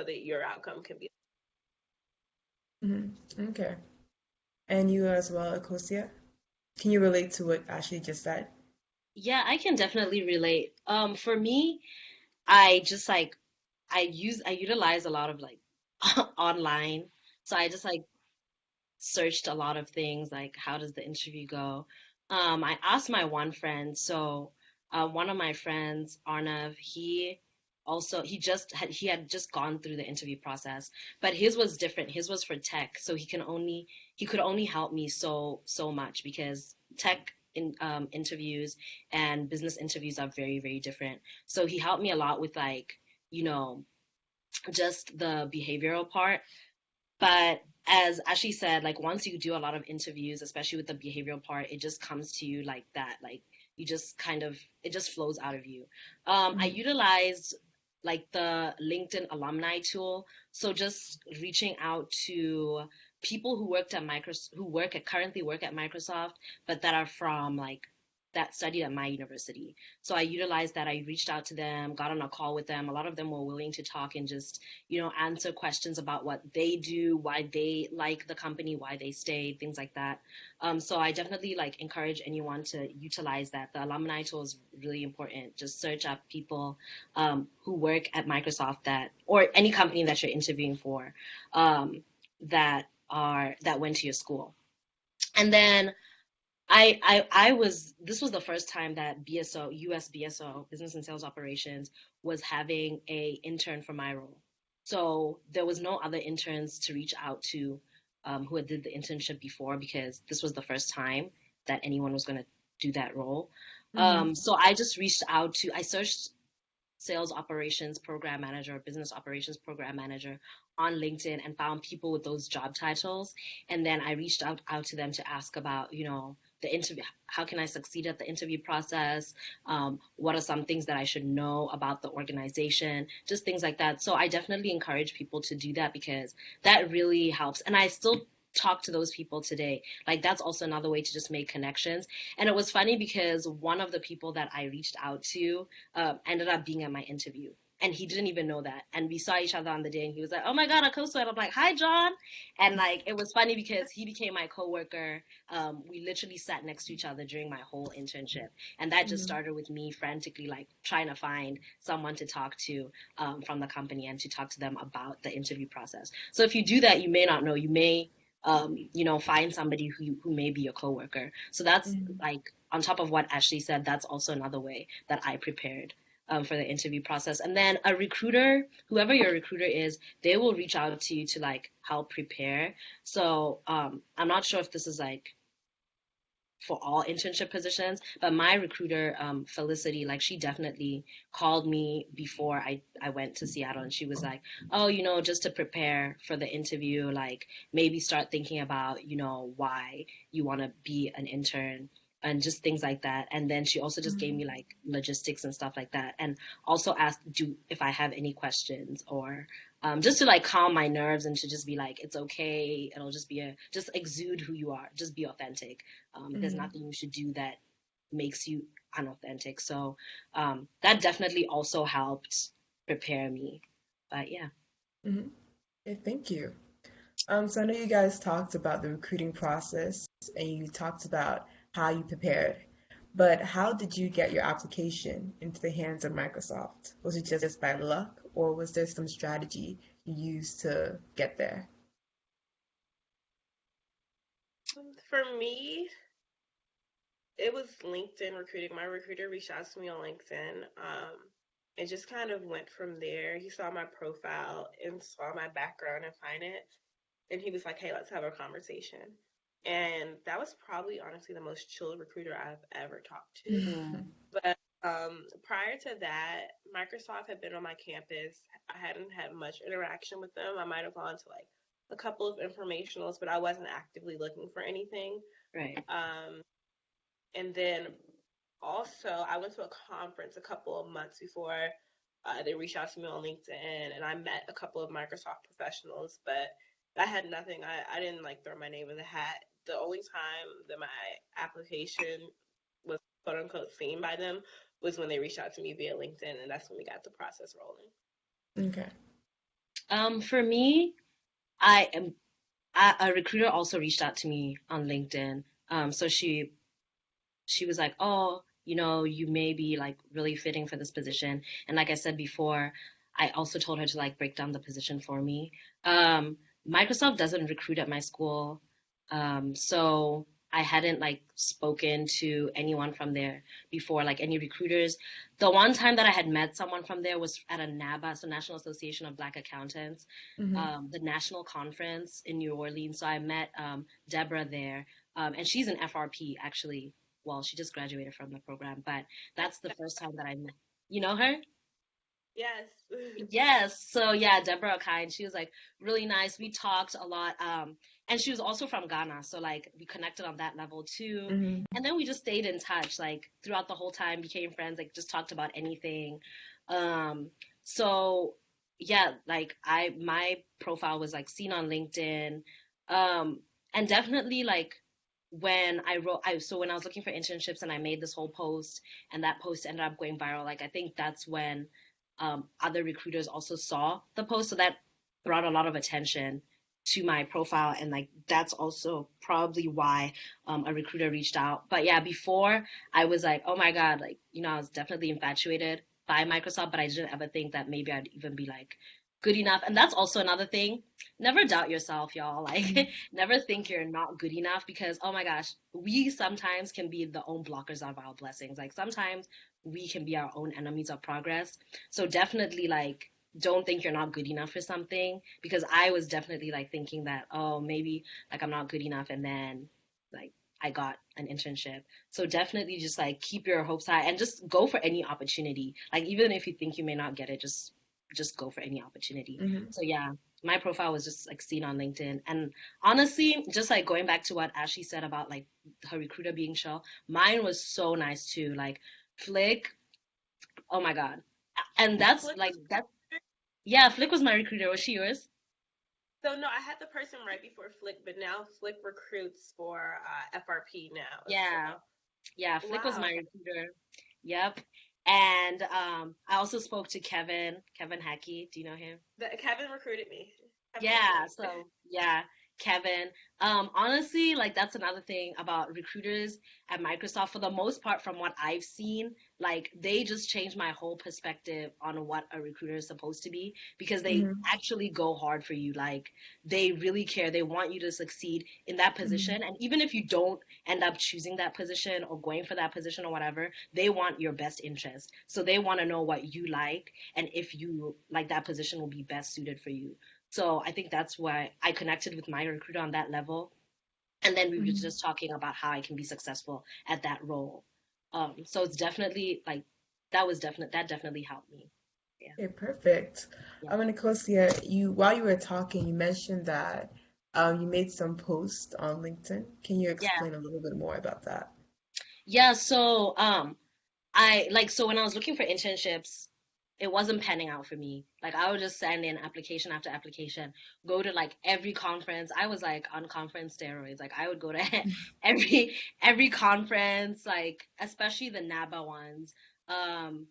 so that your outcome can be. Okay. And you as well, Akosia? Can you relate to what Ashley just said? Yeah, I can definitely relate. For me, I just like I utilize a lot of like online. So I just like searched a lot of things like how does the interview go? I asked my one friend, so one of my friends, Arnav, he had just gone through the interview process, but his was different. His was for tech, so he could only help me so much because tech interviews and business interviews are very, very different. So he helped me a lot with like, you know, just the behavioral part. But as Ashley said, like once you do a lot of interviews, especially with the behavioral part, it just comes to you like that. Like you just kind of it just flows out of you. I Mhm. utilized like the LinkedIn alumni tool. So just reaching out to people who worked at Microsoft, currently work at Microsoft, but that are from like that studied at my university. So I utilized that. I reached out to them, got on a call with them. A lot of them were willing to talk and just answer questions about what they do, why they like the company, why they stay, things like that. So I definitely like encourage anyone to utilize that. The alumni tool is really important. Just search up people who work at Microsoft or any company that you're interviewing for, that went to your school. And then I was this was the first time that US BSO, Business and Sales Operations, was having a intern for my role. So there was no other interns to reach out to who had did the internship before because this was the first time that anyone was going to do that role. Mhm. So I just reached out I searched sales operations program manager or business operations program manager on LinkedIn and found people with those job titles. And then I reached out to them to ask about, the interview. How can I succeed at the interview process? What are some things that I should know about the organization? Just things like that. So I definitely encourage people to do that because that really helps. And I still talk to those people today. Like that's also another way to just make connections. And it was funny because one of the people that I reached out to ended up being at my interview. And he didn't even know that. And we saw each other on the day and he was like, "Oh my God, Akoso." And I'm like, "Hi, John." And like, it was funny because he became my coworker. We literally sat next to each other during my whole internship. And that just Mhm. started with me frantically like trying to find someone to talk to from the company and to talk to them about the interview process. So if you do that, you may not know. You may find somebody who may be your coworker. So that's Mhm. like on top of what Ashley said, that's also another way that I prepared for the interview process. And then a recruiter, whoever your recruiter is, they will reach out to you to like help prepare. So I'm not sure if this is like for all internship positions, but my recruiter, Felicity, like she definitely called me before I went to Seattle and she was like, "Oh, just to prepare for the interview, like maybe start thinking about, why you want to be an intern and just things like that." And then she also just gave Mhm. me like logistics and stuff like that. And also asked do if I have any questions or just to like calm my nerves and to just be like, it's okay. It'll just be just exude who you are. Just be authentic. There's Mhm. nothing you should do that makes you unauthentic. So that definitely also helped prepare me. But yeah. Mhm. Okay, thank you. So I know you guys talked about the recruiting process and you talked about how you prepared, but how did you get your application into the hands of Microsoft? Was it just by luck, or was there some strategy you used to get there? For me, it was LinkedIn recruiting. My recruiter reached out to me on LinkedIn. And just kind of went from there. He saw my profile and saw my background in finance. And he was like, "Hey, let's have a conversation." And that was probably honestly the most chilled recruiter I've ever talked to. Mm, But prior to that, Microsoft had been on my campus. I hadn't had much interaction with them. I might have gone to like a couple of informationals, but I wasn't actively looking for anything. right. Um, and then also, I went to a conference a couple of months before they reached out to me on LinkedIn, and I met a couple of Microsoft professionals, but I had nothing. I didn't like throw my name in the hat. The only time that my application was quote unquote seen by them was when they reached out to me via LinkedIn, and that's when we got the process rolling. Okay. For me, I am a recruiter also reached out to me on LinkedIn. So she was like, "Oh, you may be like really fitting for this position." And like I said before, I also told her to like break down the position for me. Um, Microsoft doesn't recruit at my school, so I hadn't like spoken to anyone from there before, like any recruiters. The one time that I had met someone from there was at a NABA, so National Association of Black Accountants, Mm-hmm. the national conference in New Orleans. So I met Deborah there, and she's an FRP actually. Well, she just graduated from the program, but that's the first time that I met. You know her? Yes. Yes. So yeah, Deborah Kind, she was like really nice. We talked a lot. And she was also from Ghana, so like we connected on that level too. Mm-hmm. And then we just stayed in touch, like throughout the whole time, became friends, like just talked about anything. Um, so yeah, like my profile was like seen on LinkedIn. Um, and definitely like when when I was looking for internships and I made this whole post and that post ended up going viral, like I think that's when other recruiters also saw the post. So that brought a lot of attention to my profile. And like, that's also probably why a recruiter reached out. But yeah, before I was like, oh my God, like, I was definitely infatuated by Microsoft, but I didn't ever think that maybe I'd even be like good enough. And that's also another thing. Never doubt yourself, y'all. Like, never think you're not good enough because, oh my gosh, we sometimes can be the own blockers of our blessings. Like, sometimes we can be our own enemies of progress. So definitely like don't think you're not good enough for something because I was definitely like thinking that, oh, maybe like I'm not good enough, and then like I got an internship. So definitely just like keep your hopes high and just go for any opportunity. Like even if you think you may not get it, just go for any opportunity. Mm-hmm. So yeah, my profile was just like seen on LinkedIn. And honestly, just like going back to what Ashley said about like her recruiter being chill, mine was so nice too. Like Flick, oh my God. And that's Flick like was that. Yeah, Flick was my recruiter. Was she yours? so no, I had the person right before Flick, but now Flick recruits for FRP now as Yeah. well. Yeah, Flick was Wow. my recruiter. Yep. And I also spoke to Kevin Hackey. Do you know him? Kevin recruited me. Kevin is Yeah, great. so yeah, Kevin. Honestly, like that's another thing about recruiters at Microsoft. For the most part, from what I've seen, like they just changed my whole perspective on what a recruiter is supposed to be because they Mm-hmm. actually go hard for you. Like they really care. They want you to succeed in that Mm-hmm. position. And even if you don't end up choosing that position or going for that position or whatever, they want your best interest. So they want to know what you like and if you like that position will be best suited for you. So I think that's why I connected with my recruiter on that level. And then we were Mm-hmm. just talking about how I can be successful at that role. So it's definitely like that definitely helped me. Yeah. Okay, perfect. Yeah. Nicosia, while you were talking, you mentioned that you made some posts on LinkedIn. Can you Yeah. explain a little bit more about that? Yeah. So so when I was looking for internships, it wasn't panning out for me. Like I would just send in application after application, go to like every conference. I was like on conference steroids. Like I would go to every conference, like especially the NABA ones. Um,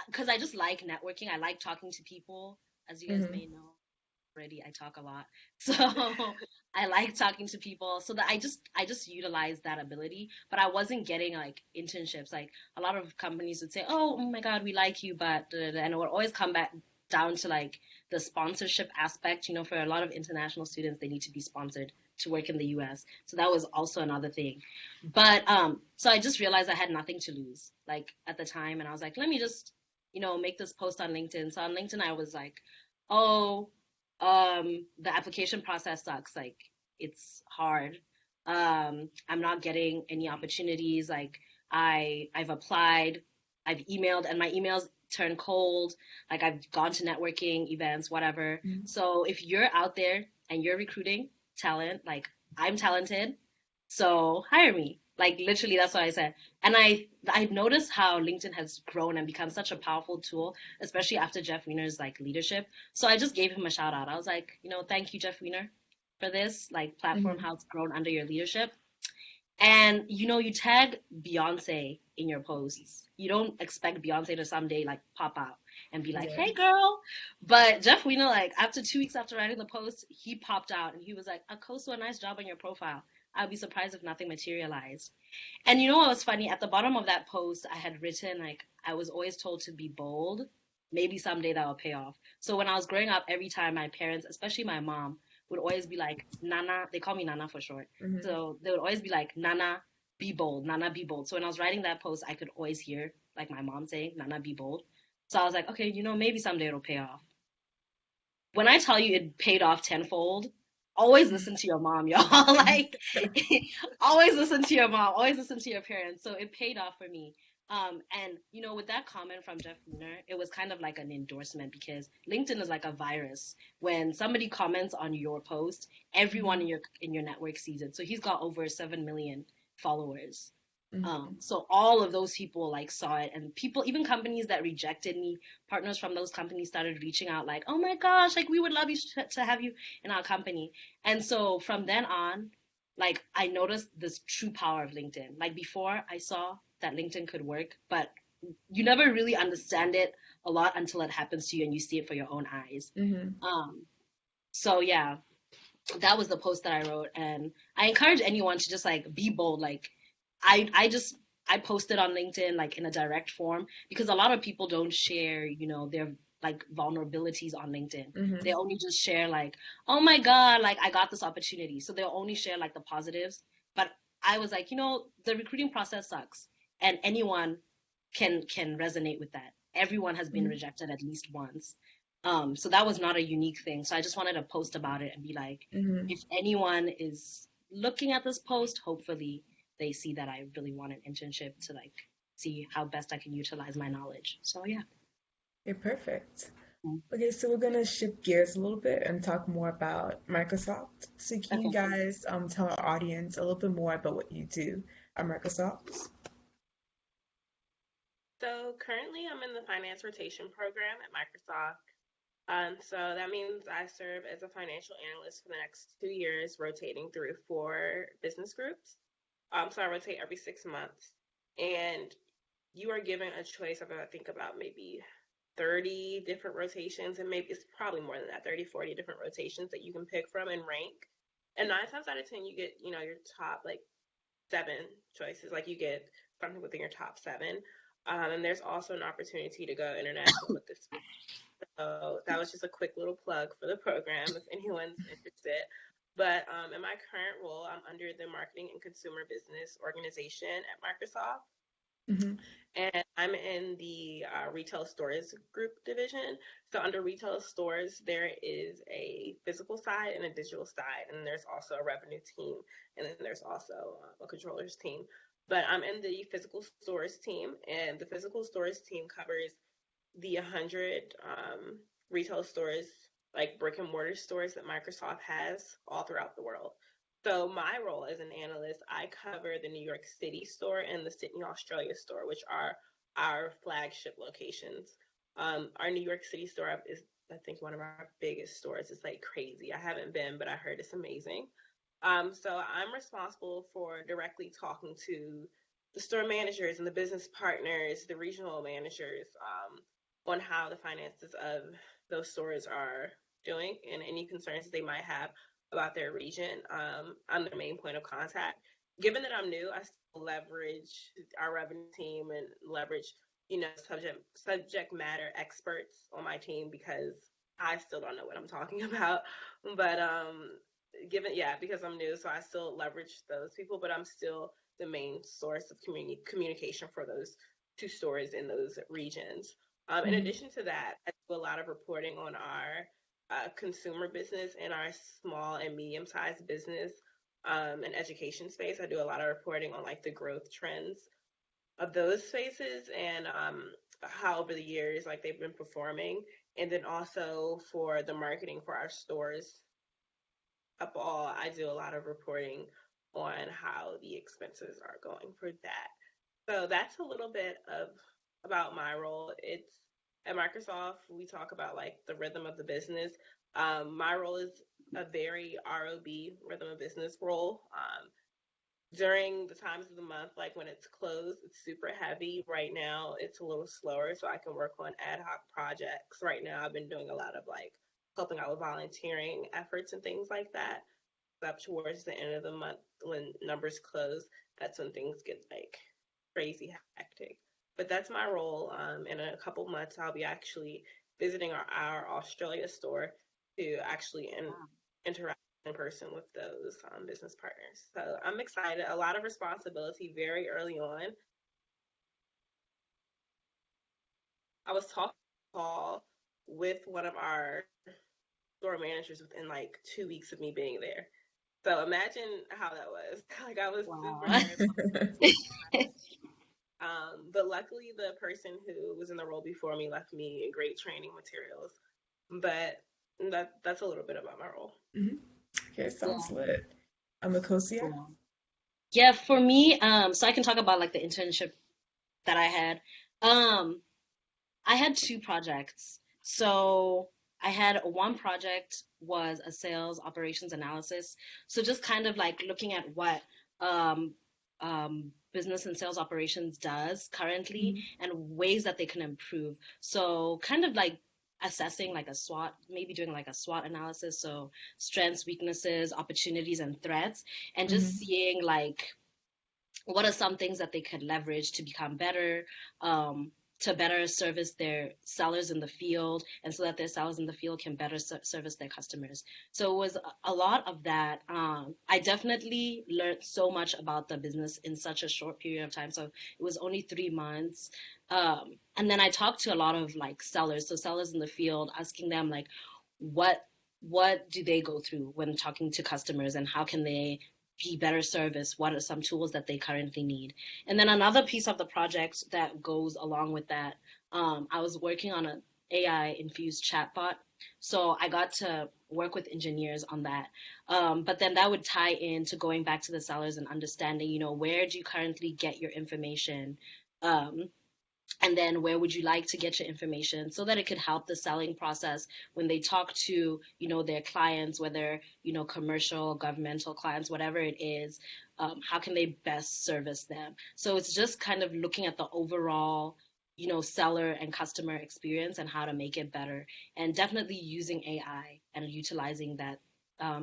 because I just like networking. I like talking to people, as you guys Mm-hmm. may know already. I talk a lot. So I like talking to people. So that I just utilized that ability, but I wasn't getting like internships. Like a lot of companies would say, "Oh, oh my God, we like you," but and it would always come back down to like the sponsorship aspect. For a lot of international students, they need to be sponsored to work in the US. So that was also another thing. But so I just realized I had nothing to lose like at the time, and I was like, let me just make this post on LinkedIn. So on LinkedIn, I was like, oh, the application process sucks. Like it's hard. I'm not getting any opportunities. Like I've applied, I've emailed, and my emails turn cold. Like I've gone to networking events, whatever. So if you're out there and you're recruiting talent, like I'm talented, so hire me. Like literally, that's what I said. And I've noticed how LinkedIn has grown and become such a powerful tool, especially after Jeff Wiener's like leadership. So I just gave him a shout out. I was like, thank you, Jeff Wiener, for this like platform, Mm-hmm. how it's grown under your leadership. And you tag Beyonce in your posts. You don't expect Beyonce to someday like pop out and be like, Yeah. "Hey, girl." But Jeff Weiner, like after 2 weeks after writing the post, he popped out and he was like, "Akoso, a nice job on your profile. I'd be surprised if nothing materialized." And you know what was funny? At the bottom of that post, I had written like, "I was always told to be bold. Maybe someday that will pay off." So when I was growing up, every time my parents, especially my mom, would always be like, "Nana," they call me Nana for short. Hmm. So they would always be like, "Nana, be bold. Nana, be bold." So when I was writing that post, I could always hear like my mom saying, "Nana, be bold." So I was like, okay, maybe someday it'll pay off. When I tell you it paid off tenfold, always listen to your mom, y'all. Like, always listen to your mom, always listen to your parents. So it paid off for me. And with that comment from Jeff Weiner, it was kind of like an endorsement because LinkedIn is like a virus. When somebody comments on your post, everyone Hmm. in your network sees it. So he's got over 7 million followers. Hmm. So all of those people like saw it, and people, even companies that rejected me, partners from those companies started reaching out like, "Oh my gosh, like we would love you to have you in our company." And so from then on, like I noticed this true power of LinkedIn. Like before, I saw that LinkedIn could work, but you never really understand it a lot until it happens to you and you see it for your own eyes. Hmm. Um, so yeah, that was the post that I wrote, and I encourage anyone to just like be bold. Like I posted on LinkedIn like in a direct form because a lot of people don't share, their like vulnerabilities on LinkedIn. They Hmm. only just share like, "Oh my God, like I got this opportunity." So they'll only share like the positives. But I was like, the recruiting process sucks, and anyone can resonate with that. Everyone has been rejected at least once. So that was not a unique thing. So I just wanted to post about it and be like, Hmm. if anyone is looking at this post, hopefully they see that I really want an internship to like see how best I can utilize my knowledge. So yeah. You're perfect. Mm. Okay, so we're gonna shift gears a little bit and talk more about Microsoft. So can you Okay. guys tell our audience a little bit more about what you do at Microsoft? So currently, I'm in the finance rotation program at Microsoft. So that means I serve as a financial analyst for the next 2 years, rotating through 4 business groups. So I rotate every 6 months, and you are given a choice of I think about maybe 30 different rotations, and maybe it's probably more than that, 30, 40 different rotations that you can pick from and rank. And 9 times out of 10, you get your top like 7 choices, like you get something within your top 7. And there's also an opportunity to go international with this. So that was just a quick little plug for the program if anyone's interested. But in my current role, I'm under the marketing and consumer business organization at Microsoft. Hmm. And I'm in the retail stores group division. So under retail stores, there is a physical side and a digital side, and there's also a revenue team, and then there's also a controllers team. But I'm in the physical stores team, and the physical stores team covers the 100 retail stores, like brick and mortar stores that Microsoft has all throughout the world. So my role as an analyst, I cover the New York City store and the Sydney, Australia store, which are our flagship locations. Our New York City store is, I think, one of our biggest stores. It's like crazy. I haven't been, but I heard it's amazing. So I'm responsible for directly talking to the store managers and the business partners, the regional managers, on how the finances of those stores are doing and any concerns that they might have about their region. I'm the main point of contact. Given that I'm new, I still leverage our revenue team and leverage, subject matter experts on my team because I still don't know what I'm talking about. But because I'm new, so I still leverage those people, but I'm still the main source of communication for those two stores in those regions. In Hmm. addition to that, I do a lot of reporting on our consumer business and our small and medium sized business and education space. I do a lot of reporting on like the growth trends of those spaces and how over the years like they've been performing. And then also for the marketing for our stores up all, I do a lot of reporting on how the expenses are going for that. So that's a little bit of about my role. It's at Microsoft, we talk about like the rhythm of the business. My role is a very ROB, rhythm of business role. during the times of the month, like when it's closed, it's super heavy. Right now, it's a little slower, so I can work on ad hoc projects. Right now, I've been doing a lot of like helping out with volunteering efforts and things like that. Up towards the end of the month, when numbers close, that's when things get like crazy hectic. But that's my role. In a couple months, I'll be actually visiting our Australia store to actually interact in person with those business partners. So I'm excited. A lot of responsibility very early on. I was talking Paul with one of our store managers within like 2 weeks of me being there. So imagine how that was. Like I was super Wow. nervous. But luckily, the person who was in the role before me left me great training materials. But that's a little bit about my role. Mhm. Okay, sounds Yeah. lit. Akosia? Cool. Yeah, for me, so I can talk about like the internship that I had. Um, I had two projects. So I had one project was a sales operations analysis. So just kind of like looking at what um, business and sales operations does currently Mhm. and ways that they can improve. So kind of like assessing like a SWOT, maybe doing like a SWOT analysis. So strengths, weaknesses, opportunities, and threats, and just Mhm. seeing like what are some things that they could leverage to become better, to better service their sellers in the field, and so that their sellers in the field can better service their customers. So it was a lot of that. I definitely learned so much about the business in such a short period of time. So it was only 3 months. And then I talked to a lot of like sellers, so sellers in the field, asking them like, what what do they go through when talking to customers, and how can they be better service? What are some tools that they currently need? And then another piece of the project that goes along with that, I was working on an AI infused chatbot. So I got to work with engineers on that. But then that would tie into going back to the sellers and understanding, where do you currently get your information? Um, and then where would you like to get your information, so that it could help the selling process when they talk to their clients, whether commercial, governmental clients, whatever it is. How can they best service them? So it's just kind of looking at the overall seller and customer experience and how to make it better, and definitely using AI and utilizing that.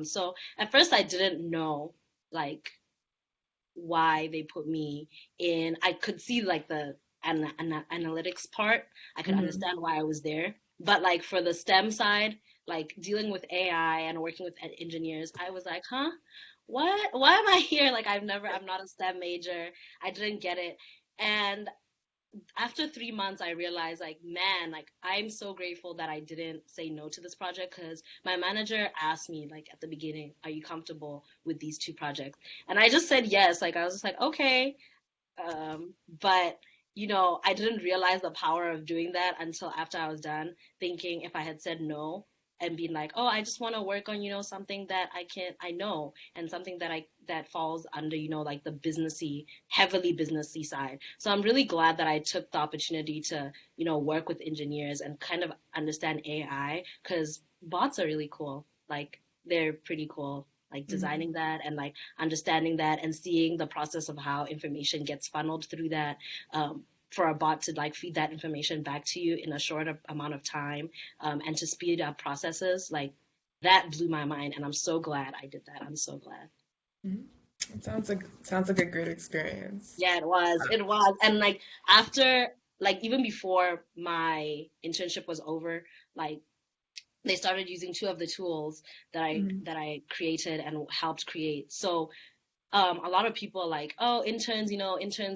So at first I didn't know like why they put me in. I could see like the analytics part. I could Mhm. understand why I was there. But like for the STEM side, like dealing with AI and working with engineers, I was like, huh? What? Why am I here? Like I'm not a STEM major. I didn't get it. And after 3 months, I realized, like, man, like, I'm so grateful that I didn't say no to this project, because my manager asked me, like, at the beginning, are you comfortable with these two projects? And I just said yes. Like, I was just like, okay. But, I didn't realize the power of doing that until after I was done, thinking if I had said no and been like, oh, I just want to work on, something that I know, and something that falls under, like the heavily businessy side. So I'm really glad that I took the opportunity to, work with engineers and kind of understand AI, because bots are really cool. Like, they're pretty cool. Like Mhm. designing that and like understanding that and seeing the process of how information gets funneled through that, for a bot to like feed that information back to you in a short amount of time, and to speed up processes, like that blew my mind, and I'm so glad I did that. I'm so glad. Mhm. It sounds like a great experience. Yeah, it was. And like after, like even before my internship was over, like they started using two of the tools that I Mhm. that I created and helped create. So a lot of people are like, oh, interns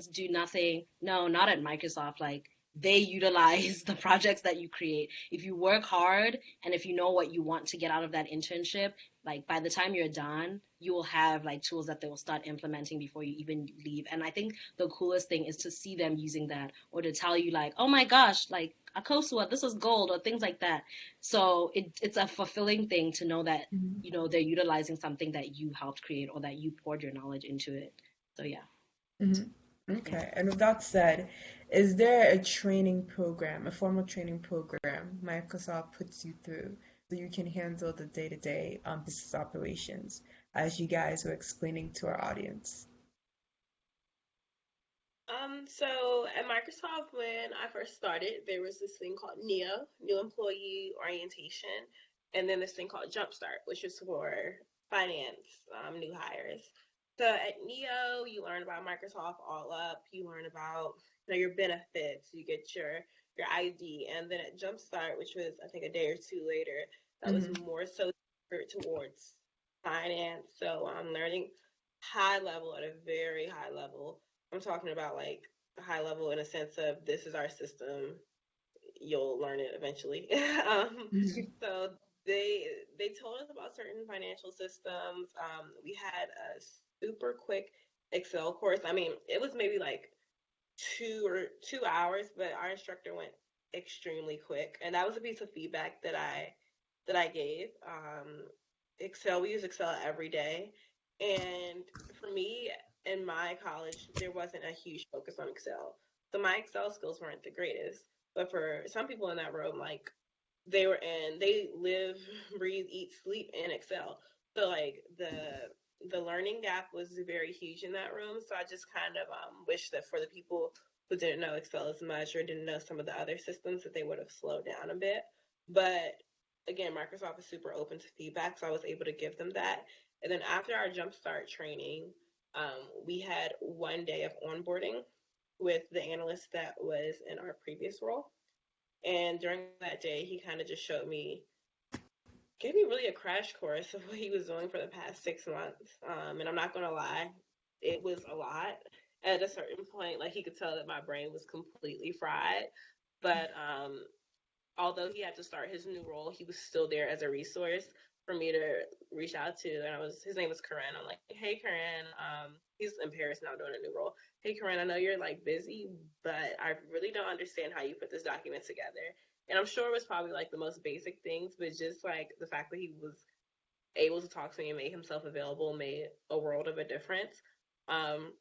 do nothing. No, not at Microsoft. Like, they utilize the projects that you create. If you work hard and if you know what you want to get out of that internship, like by the time you're done, you will have like tools that they will start implementing before you even leave. And I think the coolest thing is to see them using that, or to tell you like, oh my gosh, like Akosua, this is gold, or things like that. So it's a fulfilling thing to know that Mhm. they're utilizing something that you helped create or that you poured your knowledge into it. So yeah. Mhm. Yeah. Okay. And with that said, is there a training program, a formal training program Microsoft puts you through so you can handle the day-to-day business operations as you guys were explaining to our audience? So at Microsoft, when I first started, there was this thing called NEO, New Employee Orientation, and then this thing called Jumpstart, which is for finance, new hires. So at NEO, you learn about Microsoft all up. You learn about your benefits. You get your ID, and then at Jumpstart, which was I think a day or two later, that was Hmm. more so geared towards finance. So I'm learning high level at a very high level. I'm talking about like high level in a sense of this is our system. You'll learn it eventually. So they told us about certain financial systems. We had a super quick Excel course. I mean, it was maybe like 2 hours, but our instructor went extremely quick, and that was a piece of feedback that I gave. Excel, we use Excel every day, and for me in my college, there wasn't a huge focus on Excel, so my Excel skills weren't the greatest. But for some people in that room, like they live, breathe, eat, sleep in Excel. So like the learning gap was very huge in that room. So I just kind of wish that for the people who didn't know Excel as much or didn't know some of the other systems that they would have slowed down a bit. But again, Microsoft is super open to feedback, so I was able to give them that. And then after our Jumpstart training, we had one day of onboarding with the analyst that was in our previous role. And during that day, he kind of just gave me really a crash course of what he was doing for the past 6 months. And I'm not going to lie, it was a lot. At a certain point, like he could tell that my brain was completely fried. But although he had to start his new role, he was still there as a resource for me to reach out to. And his name was Corinne. I'm like, hey, Corinne, he's in Paris now doing a new role. Hey, Corinne, I know you're like busy, but I really don't understand how you put this document together. And I'm sure it was probably like the most basic things, but just like the fact that he was able to talk to me and make himself available made a world of a difference. Um,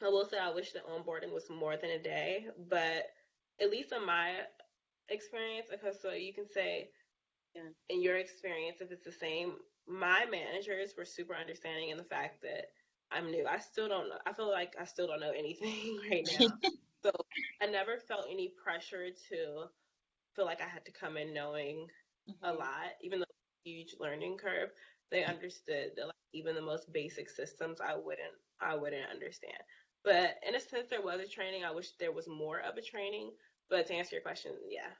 I will say I wish the onboarding was more than a day, but at least in my experience, because so you can say Yeah. in your experience if it's the same. My managers were super understanding in the fact that I'm new. I still don't know. I feel like I still don't know anything right now. So I never felt any pressure to feel like I had to come in knowing a Mhm. lot, even though it's a huge learning curve. They understood that like even the most basic systems I wouldn't understand. But in a sense there was a training. I wish there was more of a training. But to answer your question, yeah.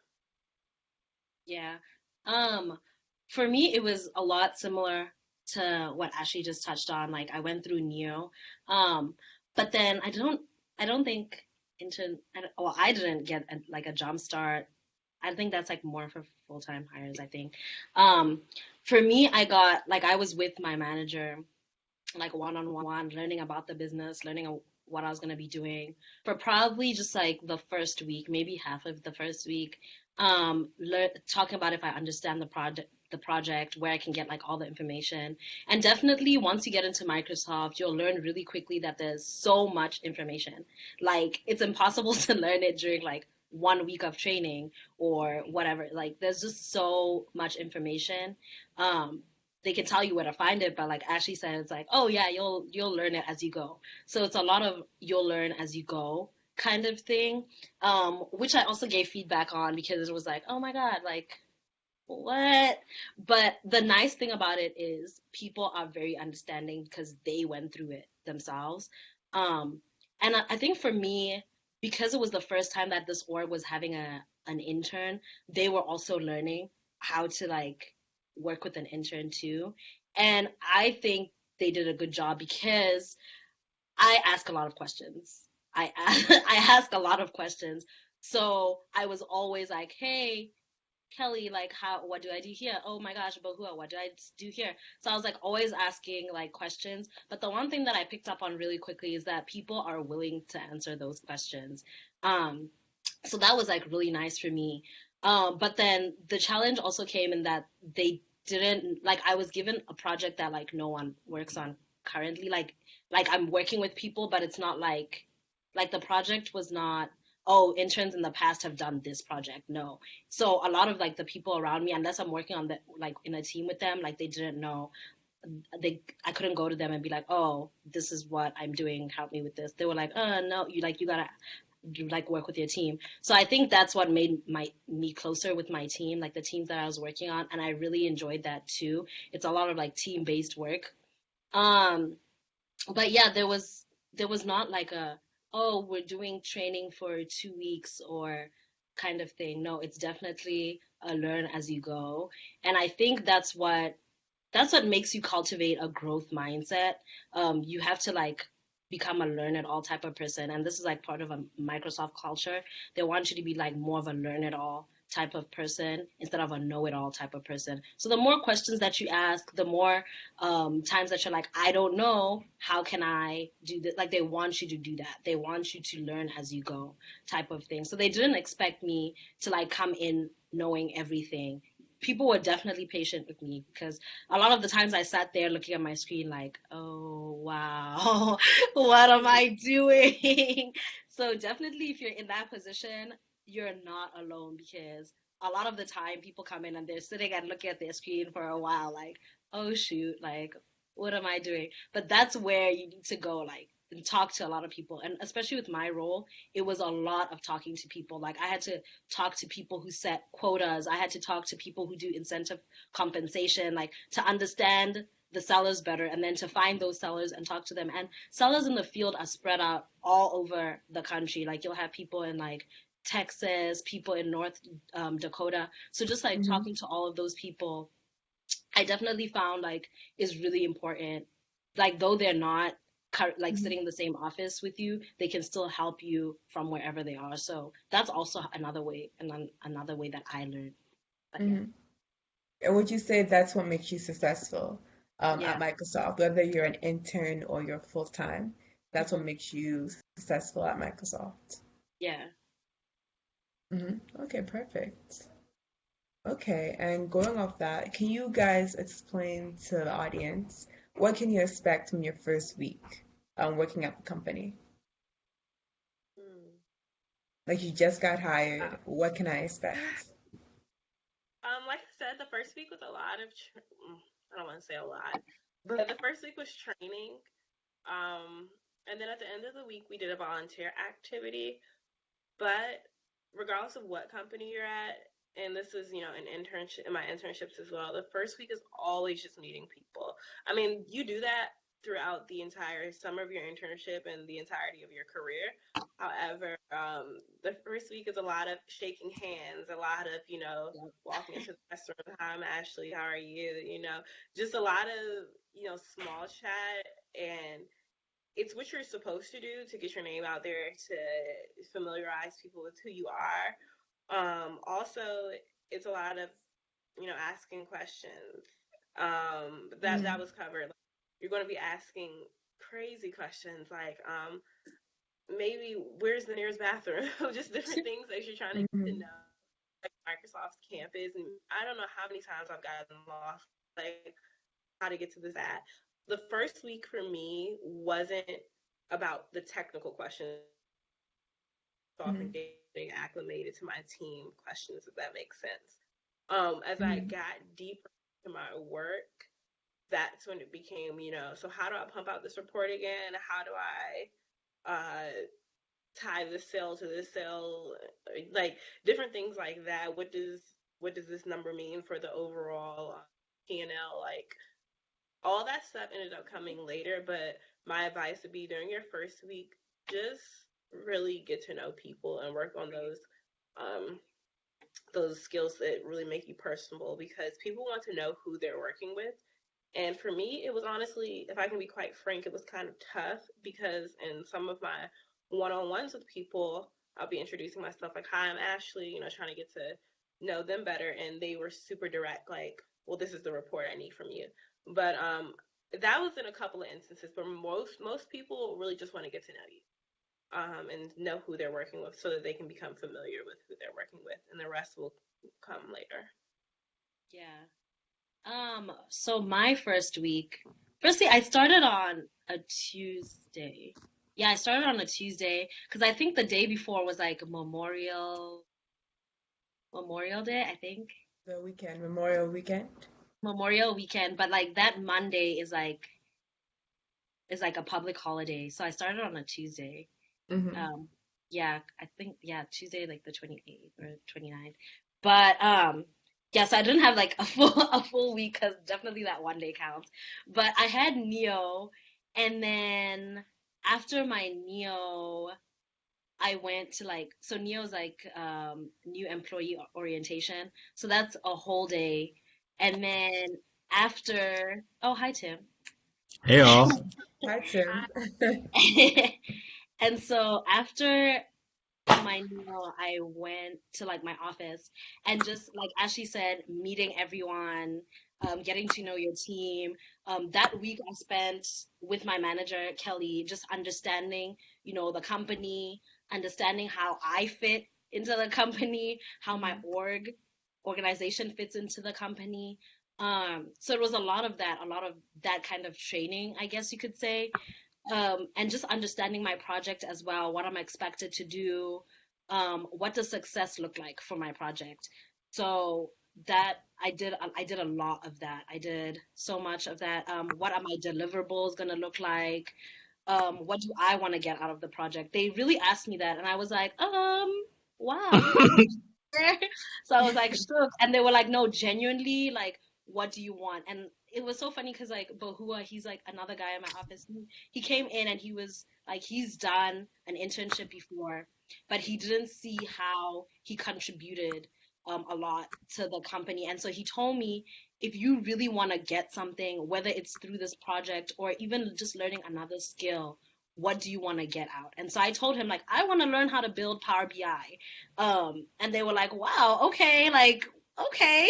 Yeah. Um, for me, it was a lot similar to what Ashley just touched on. Like I went through Neo, but then I don't think well, I didn't get like a jump start. I think that's like more for full-time hires, I think. Um, for me, I was with my manager, like one-on-one, learning about the business, learning what I was going to be doing for probably just like the first week, maybe half of the first week. Talking about if I understand the project, where I can get like all the information. And definitely once you get into Microsoft, you'll learn really quickly that there's so much information. Like it's impossible to learn it during like 1 week of training or whatever. Like there's just so much information. Um, they can tell you where to find it, but like Ashley said, it's like, oh yeah, you'll learn it as you go. So it's a lot of you'll learn as you go kind of thing, which I also gave feedback on because it was like, oh my God, like what? But the nice thing about it is people are very understanding because they went through it themselves. Um, and I think for me, because it was the first time that this org was having an intern, they were also learning how to like work with an intern too. And I think they did a good job because I ask a lot of questions. I ask a lot of questions. So I was always like, hey, Kelly, like what do I do here? Oh my gosh, Bahua, what do I do here? So I was like always asking like questions. But the one thing that I picked up on really quickly is that people are willing to answer those questions. Um, so that was like really nice for me. But then the challenge also came in that they didn't like I was given a project that like no one works on currently. Like I'm working with people, but it's not like the project was not, oh, interns in the past have done this project. No. So a lot of like the people around me, unless I'm working on the like in a team with them, like they didn't know. I couldn't go to them and be like, oh, this is what I'm doing, help me with this. They were like, no, you gotta work with your team. So I think that's what made me closer with my team, like the teams that I was working on, and I really enjoyed that too. It's a lot of like team based work. Um, but yeah, there was not like a, oh, we're doing training for 2 weeks or kind of thing. No, it's definitely a learn as you go. And I think that's what makes you cultivate a growth mindset. You have to like become a learn it all type of person, and this is like part of a Microsoft culture. They want you to be like more of a learn it all type of person instead of a know it all type of person. So the more questions that you ask, the more times that you're like, I don't know, how can I do this? Like they want you to do that. They want you to learn as you go type of thing. So they didn't expect me to like come in knowing everything. People were definitely patient with me because a lot of the times I sat there looking at my screen like, oh, wow, what am I doing? So definitely if you're in that position, you're not alone because a lot of the time people come in and they're sitting and looking at their screen for a while like, oh shoot, like what am I doing? But that's where you need to go like and talk to a lot of people. And especially with my role, it was a lot of talking to people. Like I had to talk to people who set quotas. I had to talk to people who do incentive compensation, like to understand the sellers better and then to find those sellers and talk to them. And sellers in the field are spread out all over the country. Like you'll have people in like Texas, people in North Dakota. So just like Hmm. talking to all of those people, I definitely found like is really important. Like though they're not like Hmm. sitting in the same office with you, they can still help you from wherever they are. So that's also another way, and another way that I learned. But yeah, Hmm. And would you say that's what makes you successful at yeah, Microsoft, whether you're an intern or you're full-time? That's what hmm, makes you successful at Microsoft. yeah. Okay, perfect. Okay, and going off that, can you guys explain to the audience what can you expect from your first week working at the company? Hmm. Like you just got Uh, hired, what can I expect? like I said, the first week was a lot of, I don't want to say a lot, but the first week was training. Um, and then at the end of the week, we did a volunteer activity. But regardless of what company you're at, and this is, an internship, in my internships as well, the first week is always just meeting people. I mean, you do that throughout the entire summer of your internship and the entirety of your career. However, the first week is a lot of shaking hands, a lot of, Yep. walking into the restaurant. Hi, I'm Ashley. How are you? Just a lot of, small chat, and it's what you're supposed to do to get your name out there, to familiarize people with who you are. Also, it's a lot of, asking questions. That Mm-hmm. was covered. Like, you're going to be asking crazy questions like, maybe where's the nearest bathroom? Just different things that you're trying to get to Hmm. know, like Microsoft's campus. And I don't know how many times I've gotten lost, like how to get to this at. The first week for me wasn't about the technical questions, off and Hmm. getting acclimated to my team questions, if that makes sense. As I Hmm. got deeper into my work, that's when it became, so how do I pump out this report again? How do I tie this cell to this cell? Like different things like that. What does this number mean for the overall P&L? Like all that stuff ended up coming later, but my advice would be during your first week, just really get to know people and work on um, those skills that really make you personable, because people want to know who they're working with. And for me, it was honestly, if I can be quite frank, it was kind of tough because in some of my one-on-ones with people, I'll be introducing myself like, "Hi, I'm Ashley," trying to get to know them better, and they were super direct, like, "Well, this is the report I need from you." But that was in a couple of instances, but most people really just want to get to know you, and know who they're working with so that they can become familiar with who they're working with, and the rest will come later. Yeah. So my first week, firstly, I started on a Tuesday. Yeah, I started on a Tuesday because I think the day before was like Memorial Day, I think. The weekend, Memorial weekend. Memorial weekend, but like that Monday is like a public holiday. So I started on a Tuesday. Hmm. Um, yeah, I think yeah, Tuesday like the 28th or 29th. But yeah, so I didn't have like a full week because definitely that one day counts. But I had Neo, and then after my Neo, I went to like so Neo's like new employee orientation. So that's a whole day. And then after oh hi Tim. Hey all. Hi, Tim. And so after my meal, I went to like my office and just like as she said, meeting everyone, getting to know your team. That week I spent with my manager, Kelly, just understanding, the company, understanding how I fit into the company, how my Mhm. organization fits into the company. So it was a lot of that kind of training, I guess you could say, and just understanding my project as well. What I'm expected to do, what does success look like for my project? So that I did a lot of that. I did so much of that. What are my deliverables gonna look like? What do I want to get out of the project? They really asked me that, and I was like, wow, are you sure? So I was like, sure. And they were like, no, genuinely, like, what do you want? And it was so funny because like Bahua, he's like another guy in my office. He came in and he was like, he's done an internship before, but he didn't see how he contributed a lot to the company. And so he told me, if you really want to get something, whether it's through this project or even just learning another skill, what do you want to get out? And so I told him, like, I want to learn how to build Power BI. And they were like, wow, okay, like, okay.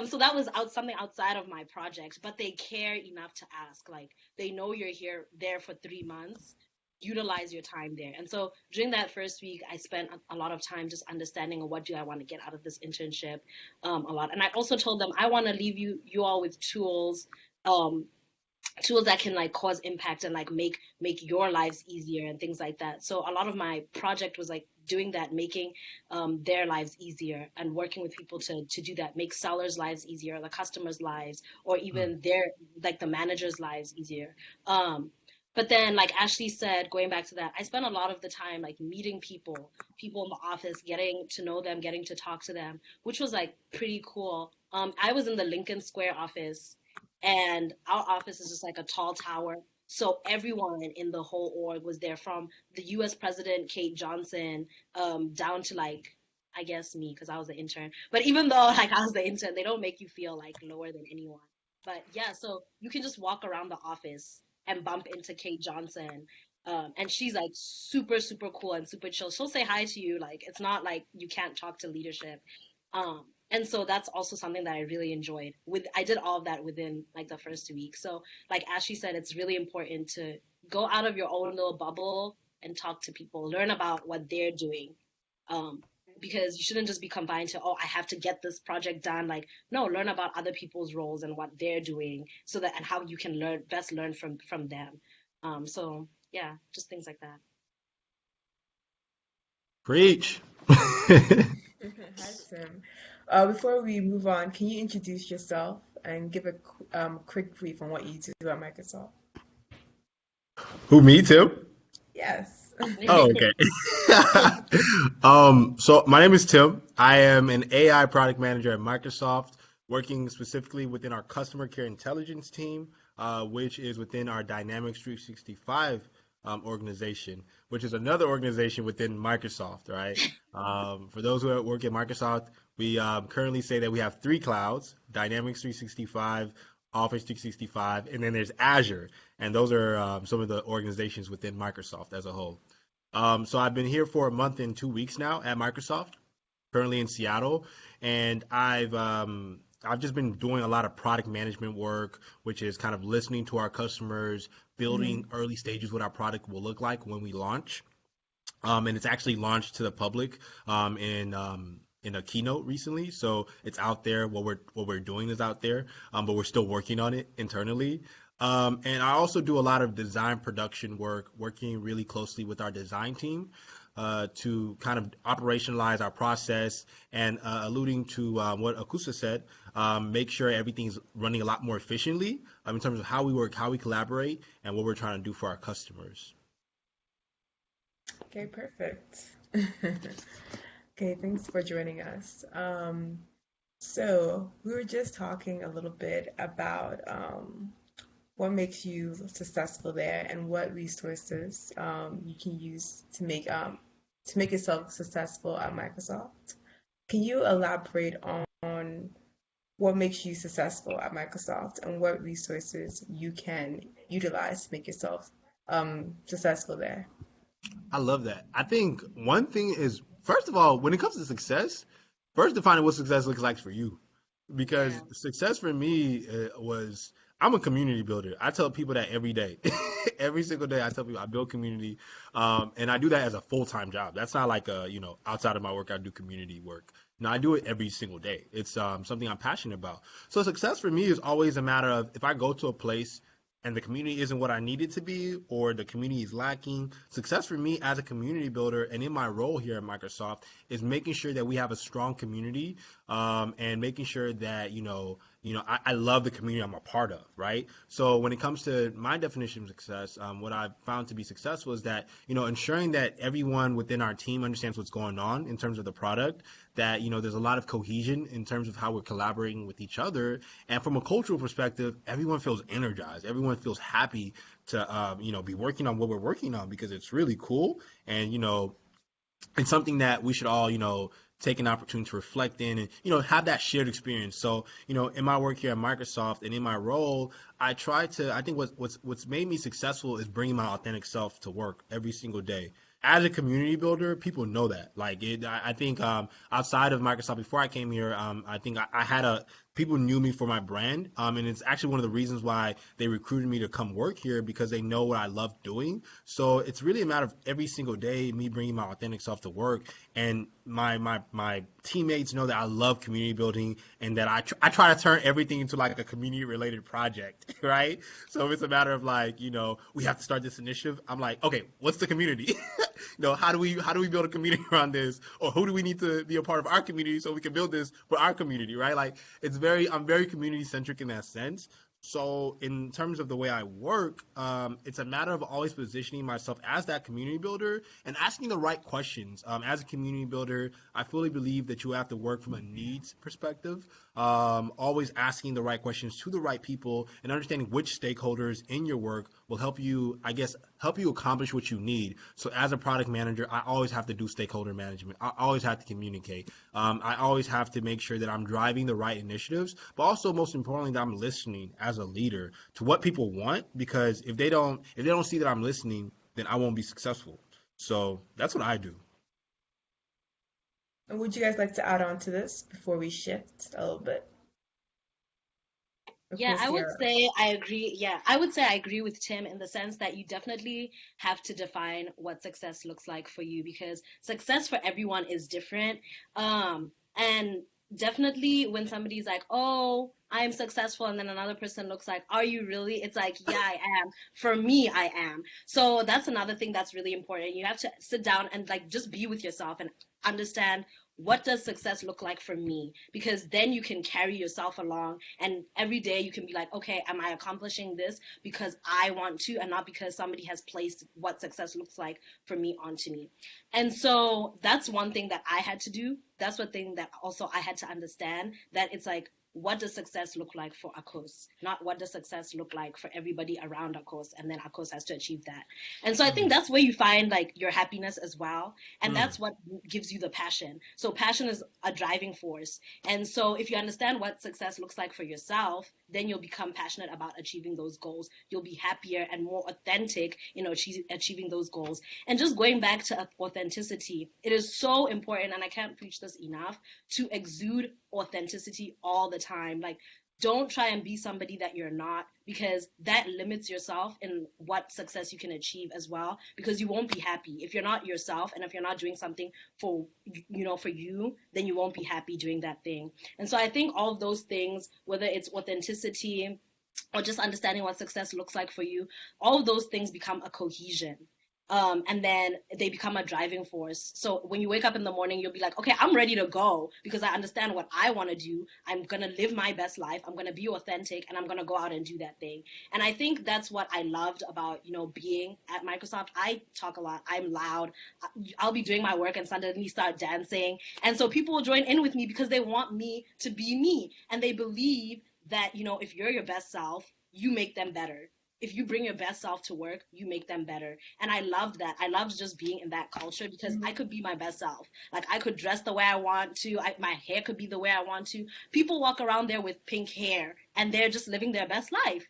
So that was something outside of my project, but they care enough to ask. Like, they know you're there for 3 months. Utilize your time there. And so during that first week, I spent a lot of time just understanding what do I want to get out of this internship, a lot. And I also told them I want to leave you all with um, tools that can like cause impact and like make your lives easier and things like that. So a lot of my project was like doing that, making their lives easier and working with people to do that, make sellers' lives easier, the customers' lives, or even their like the managers' lives easier. But then, like Ashley said, going back to that, I spent a lot of the time like meeting people in the office, getting to know them, getting to talk to them, which was like pretty cool. I was in the Lincoln Square office, and our office is just like a tall tower. So everyone in the whole org was there, from the U.S. President Kate Johnson, down to like I guess me because I was the intern. But even though like I was the intern, they don't make you feel like lower than anyone. But yeah, so you can just walk around the office and bump into Kate Johnson. And she's like super, super cool and super chill. She'll say hi to you. Like, it's not like you can't talk to leadership. And so that's also something that I really enjoyed. I did all of that within like the first 2 weeks. So like Ashley said, it's really important to go out of your own little bubble and talk to people, learn about what they're doing. Um, because you shouldn't just be confined to, oh, I have to get this project done. Like, no, learn about other people's roles and what they're doing, so that and how you can learn from them. So yeah, just things like that. Preach. Hi, Tim. Before we move on, can you introduce yourself and give a quick brief on what you do at Microsoft? Who, me, Tim? Yes. Oh, okay. So my name is Tim. I am an AI product manager at Microsoft, working specifically within our customer care intelligence team, which is within our Dynamics 365 organization, which is another organization within Microsoft, right? For those who work at Microsoft, we currently say that we have three clouds: Dynamics 365, Office 365, and then there's Azure. And those are some of the organizations within Microsoft as a whole. So I've been here for a month and 2 weeks now at Microsoft, currently in Seattle, and I've just been doing a lot of product management work, which is kind of listening to our customers, building Mhm. early stages what our product will look like when we launch. And it's actually launched to the public in a keynote recently, so it's out there. What we're doing is out there, but we're still working on it internally. And I also do a lot of design production work, working really closely with our design team. to kind of operationalize our process and alluding to what Akusa said, make sure everything's running a lot more efficiently in terms of how we work, how we collaborate, and what we're trying to do for our customers. Okay, perfect. Okay, thanks for joining us. So we were just talking a little bit about what makes you successful there and what resources you can use to make yourself successful at Microsoft. Can you elaborate on what makes you successful at Microsoft and what resources you can utilize to make yourself successful there? I love that. I think one thing is, first of all, when it comes to success, first defining what success looks like for you. Because Yeah. success for me was, I'm a community builder. I tell people that every day. Every single day I tell people I build community. And I do that as a full-time job. That's not like outside of my work, I do community work. No, I do it every single day. It's something I'm passionate about. So success for me is always a matter of if I go to a place and the community isn't what I need it to be, or the community is lacking. Success for me as a community builder and in my role here at Microsoft is making sure that we have a strong community, and making sure that I love the community I'm a part of, right? So when it comes to my definition of success, what I've found to be successful is that ensuring that everyone within our team understands what's going on in terms of the product, that there's a lot of cohesion in terms of how we're collaborating with each other, and from a cultural perspective, everyone feels energized, everyone feels happy to be working on what we're working on because it's really cool, and it's something that we should all take an opportunity to reflect in and have that shared experience. So in my work here at Microsoft and in my role, I think what's made me successful is bringing my authentic self to work every single day. As a community builder, people know that. I think outside of Microsoft, before I came here, I think I had people knew me for my brand, and it's actually one of the reasons why they recruited me to come work here, because they know what I love doing. So it's really a matter of every single day me bringing my authentic self to work, and my teammates know that I love community building and that I try to turn everything into like a community related project, right? So if it's a matter of we have to start this initiative, I'm like, okay, what's the community? How do we build a community around this, or who do we need to be a part of our community so we can build this for our community, right? I'm very community centric in that sense. So in terms of the way I work, it's a matter of always positioning myself as that community builder and asking the right questions. As a community builder, I fully believe that you have to work from a needs perspective, always asking the right questions to the right people and understanding which stakeholders in your work will help you, help you accomplish what you need. So as a product manager, I always have to do stakeholder management. I always have to communicate. I always have to make sure that I'm driving the right initiatives, but also most importantly, that I'm listening as a leader to what people want, because if they don't see that I'm listening, then I won't be successful. So that's what I do. And would you guys like to add on to this before we shift a little bit? Of Yeah, course, I would Sierra. say I agree. Yeah, I would say I agree with Tim in the sense that you definitely have to define what success looks like for you, because success for everyone is different. And definitely when somebody's like, "Oh, I am successful," and then another person looks like, "Are you really?" It's like, "Yeah, I am. For me, I am." So that's another thing that's really important. You have to sit down and like just be with yourself and understand, what does success look like for me? Because then you can carry yourself along, and every day you can be like, okay, am I accomplishing this because I want to, and not because somebody has placed what success looks like for me onto me. And so that's one thing that I had to do. That's one thing that also I had to understand, that it's like, what does success look like for Akos? Not what does success look like for everybody around Akos, and then Akos has to achieve that. And so I think Mm, that's where you find like your happiness as well, and mm, that's what gives you the passion. So passion is a driving force. And so if you understand what success looks like for yourself, then you'll become passionate about achieving those goals. You'll be happier and more authentic in achieving those goals. And just going back to authenticity, it is so important, and I can't preach this enough, to exude authenticity all the time. Like, don't try and be somebody that you're not, because that limits yourself in what success you can achieve as well, because you won't be happy if you're not yourself, and if you're not doing something for for you, then you won't be happy doing that thing. And so I think all of those things, whether it's authenticity or just understanding what success looks like for you, all of those things become a cohesion. And then they become a driving force. So when you wake up in the morning, you'll be like, okay, I'm ready to go because I understand what I want to do. I'm going to live my best life. I'm going to be authentic and I'm going to go out and do that thing. And I think that's what I loved about, being at Microsoft. I talk a lot. I'm loud. I'll be doing my work and suddenly start dancing. And so people will join in with me because they want me to be me. And they believe that, if you're your best self, you make them better. If you bring your best self to work, you make them better. And I loved that. I loved just being in that culture because I could be my best self. Like I could dress the way I want to. My hair could be the way I want to. People walk around there with pink hair and they're just living their best life.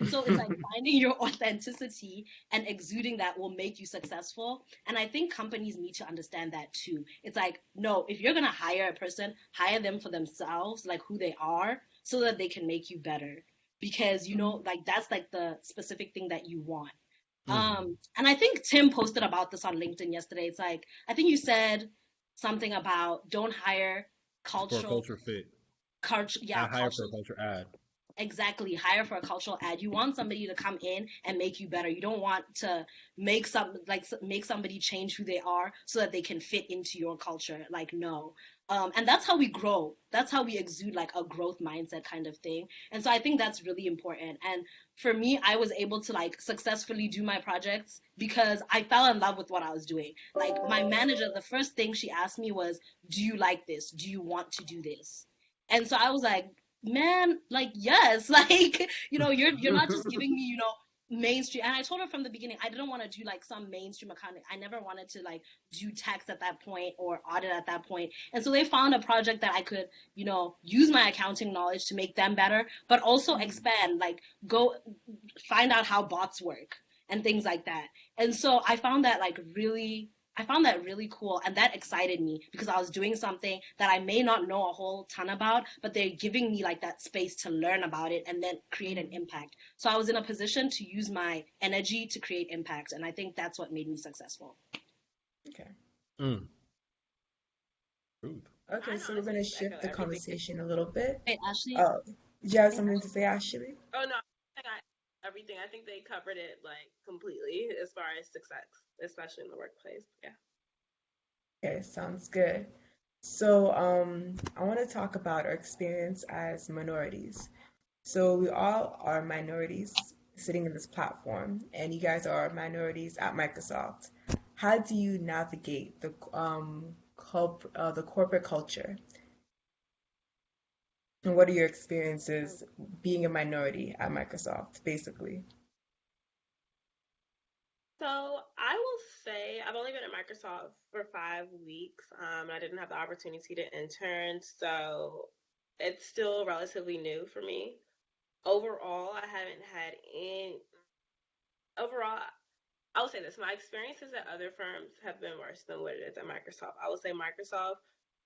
So it's like finding your authenticity and exuding that will make you successful. And I think companies need to understand that too. It's like, no, if you're going to hire a person, hire them for themselves, like who they are, so that they can make you better. Because, like that's like the specific thing that you want. And I think Tim posted about this on LinkedIn yesterday. It's like, I think you said something about don't hire For a culture fit. Hire for a culture ad. Exactly. Hire for a cultural ad. You want somebody to come in and make you better. You don't want to make somebody change who they are so that they can fit into your culture. Like, no. And that's how we grow. That's how we exude like a growth mindset kind of thing. And so I think that's really important. And for me, I was able to like successfully do my projects because I fell in love with what I was doing. Like my manager, the first thing she asked me was, do you like this? Do you want to do this? And so I was like, man, like, yes, like, you're not just giving me, mainstream. And I told her from the beginning, I didn't want to do like some mainstream accounting. I never wanted to like do tax at that point or audit at that point. And so they found a project that I could, use my accounting knowledge to make them better, but also expand, like go find out how bots work and things like that. And so I found that really cool, and that excited me because I was doing something that I may not know a whole ton about, but they're giving me like that space to learn about it and then create an impact. So I was in a position to use my energy to create impact, and I think that's what made me successful. Okay. I So we're going to honestly shift echo the everything. conversation a little bit. Hey, Ashley. Do you have something to say, Ashley? Oh no, everything. I think they covered it like completely as far as success, especially in the workplace. Yeah. Okay, sounds good. So, I want to talk about our experience as minorities. So, we all are minorities sitting in this platform, and you guys are minorities at Microsoft. How do you navigate the corporate culture? And what are your experiences being a minority at Microsoft, basically? So I will say I've only been at Microsoft for 5 weeks. I didn't have the opportunity to intern, so it's still relatively new for me. Overall, I haven't had any. Overall, I will say this: my experiences at other firms have been worse than what it is at Microsoft. I would say Microsoft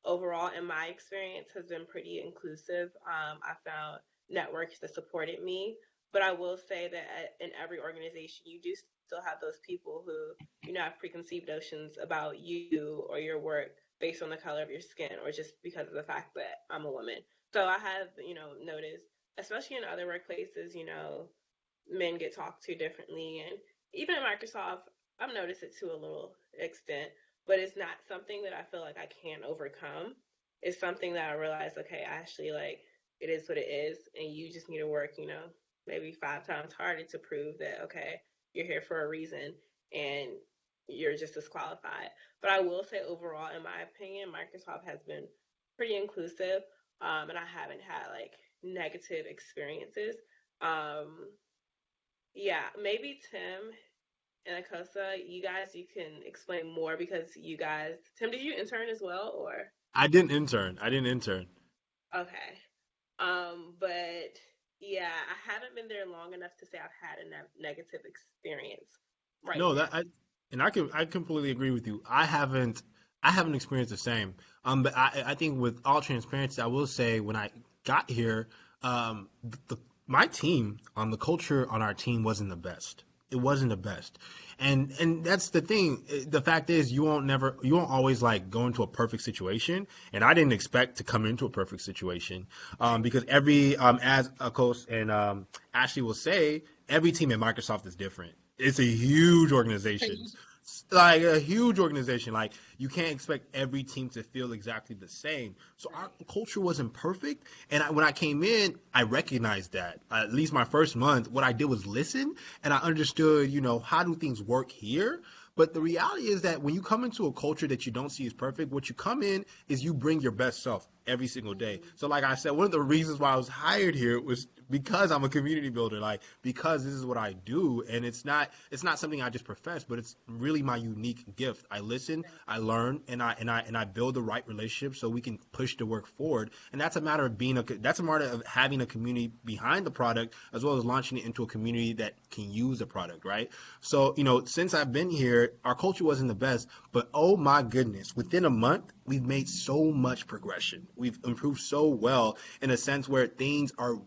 overall, in my experience, has been pretty inclusive. I found networks that supported me, but I will say that in every organization, you do still have those people who, have preconceived notions about you or your work based on the color of your skin or just because of the fact that I'm a woman. So I have, noticed, especially in other workplaces, men get talked to differently. And even at Microsoft, I've noticed it to a little extent, but it's not something that I feel like I can overcome. It's something that I realize, okay, actually, like, it is what it is, and you just need to work, maybe 5 times harder to prove that, okay, you're here for a reason and you're just disqualified. But I will say, overall, in my opinion, Microsoft has been pretty inclusive, and I haven't had like negative experiences. Um, yeah, maybe Tim and Akosa, you can explain more because Tim, did you intern as well, or? I didn't intern. I didn't intern. Okay. But yeah, I haven't been there long enough to say I've had a negative experience right No, now. I completely agree with you. I haven't experienced the same. But I think with all transparency, I will say when I got here, my team, the culture on our team wasn't the best. It wasn't the best, and that's the thing. The fact is, you won't always like go into a perfect situation, and I didn't expect to come into a perfect situation, because as Akos and Ashley will say, every team at Microsoft is different. It's a huge organization. like a huge organization. Like you can't expect every team to feel exactly the same. So our culture wasn't perfect. And when I came in, I recognized that. At least my first month, what I did was listen, and I understood, how do things work here. But the reality is that when you come into a culture that you don't see as perfect, what you come in is you bring your best self every single day. So like I said, one of the reasons why I was hired here was because I'm a community builder, like because this is what I do, and it's not something I just profess, but it's really my unique gift. I listen, I learn, and I build the right relationship so we can push the work forward. And that's a matter of that's a matter of having a community behind the product as well as launching it into a community that can use the product, right? So, since I've been here, our culture wasn't the best, but oh my goodness, within a month, we've made so much progression. We've improved so well in a sense where things are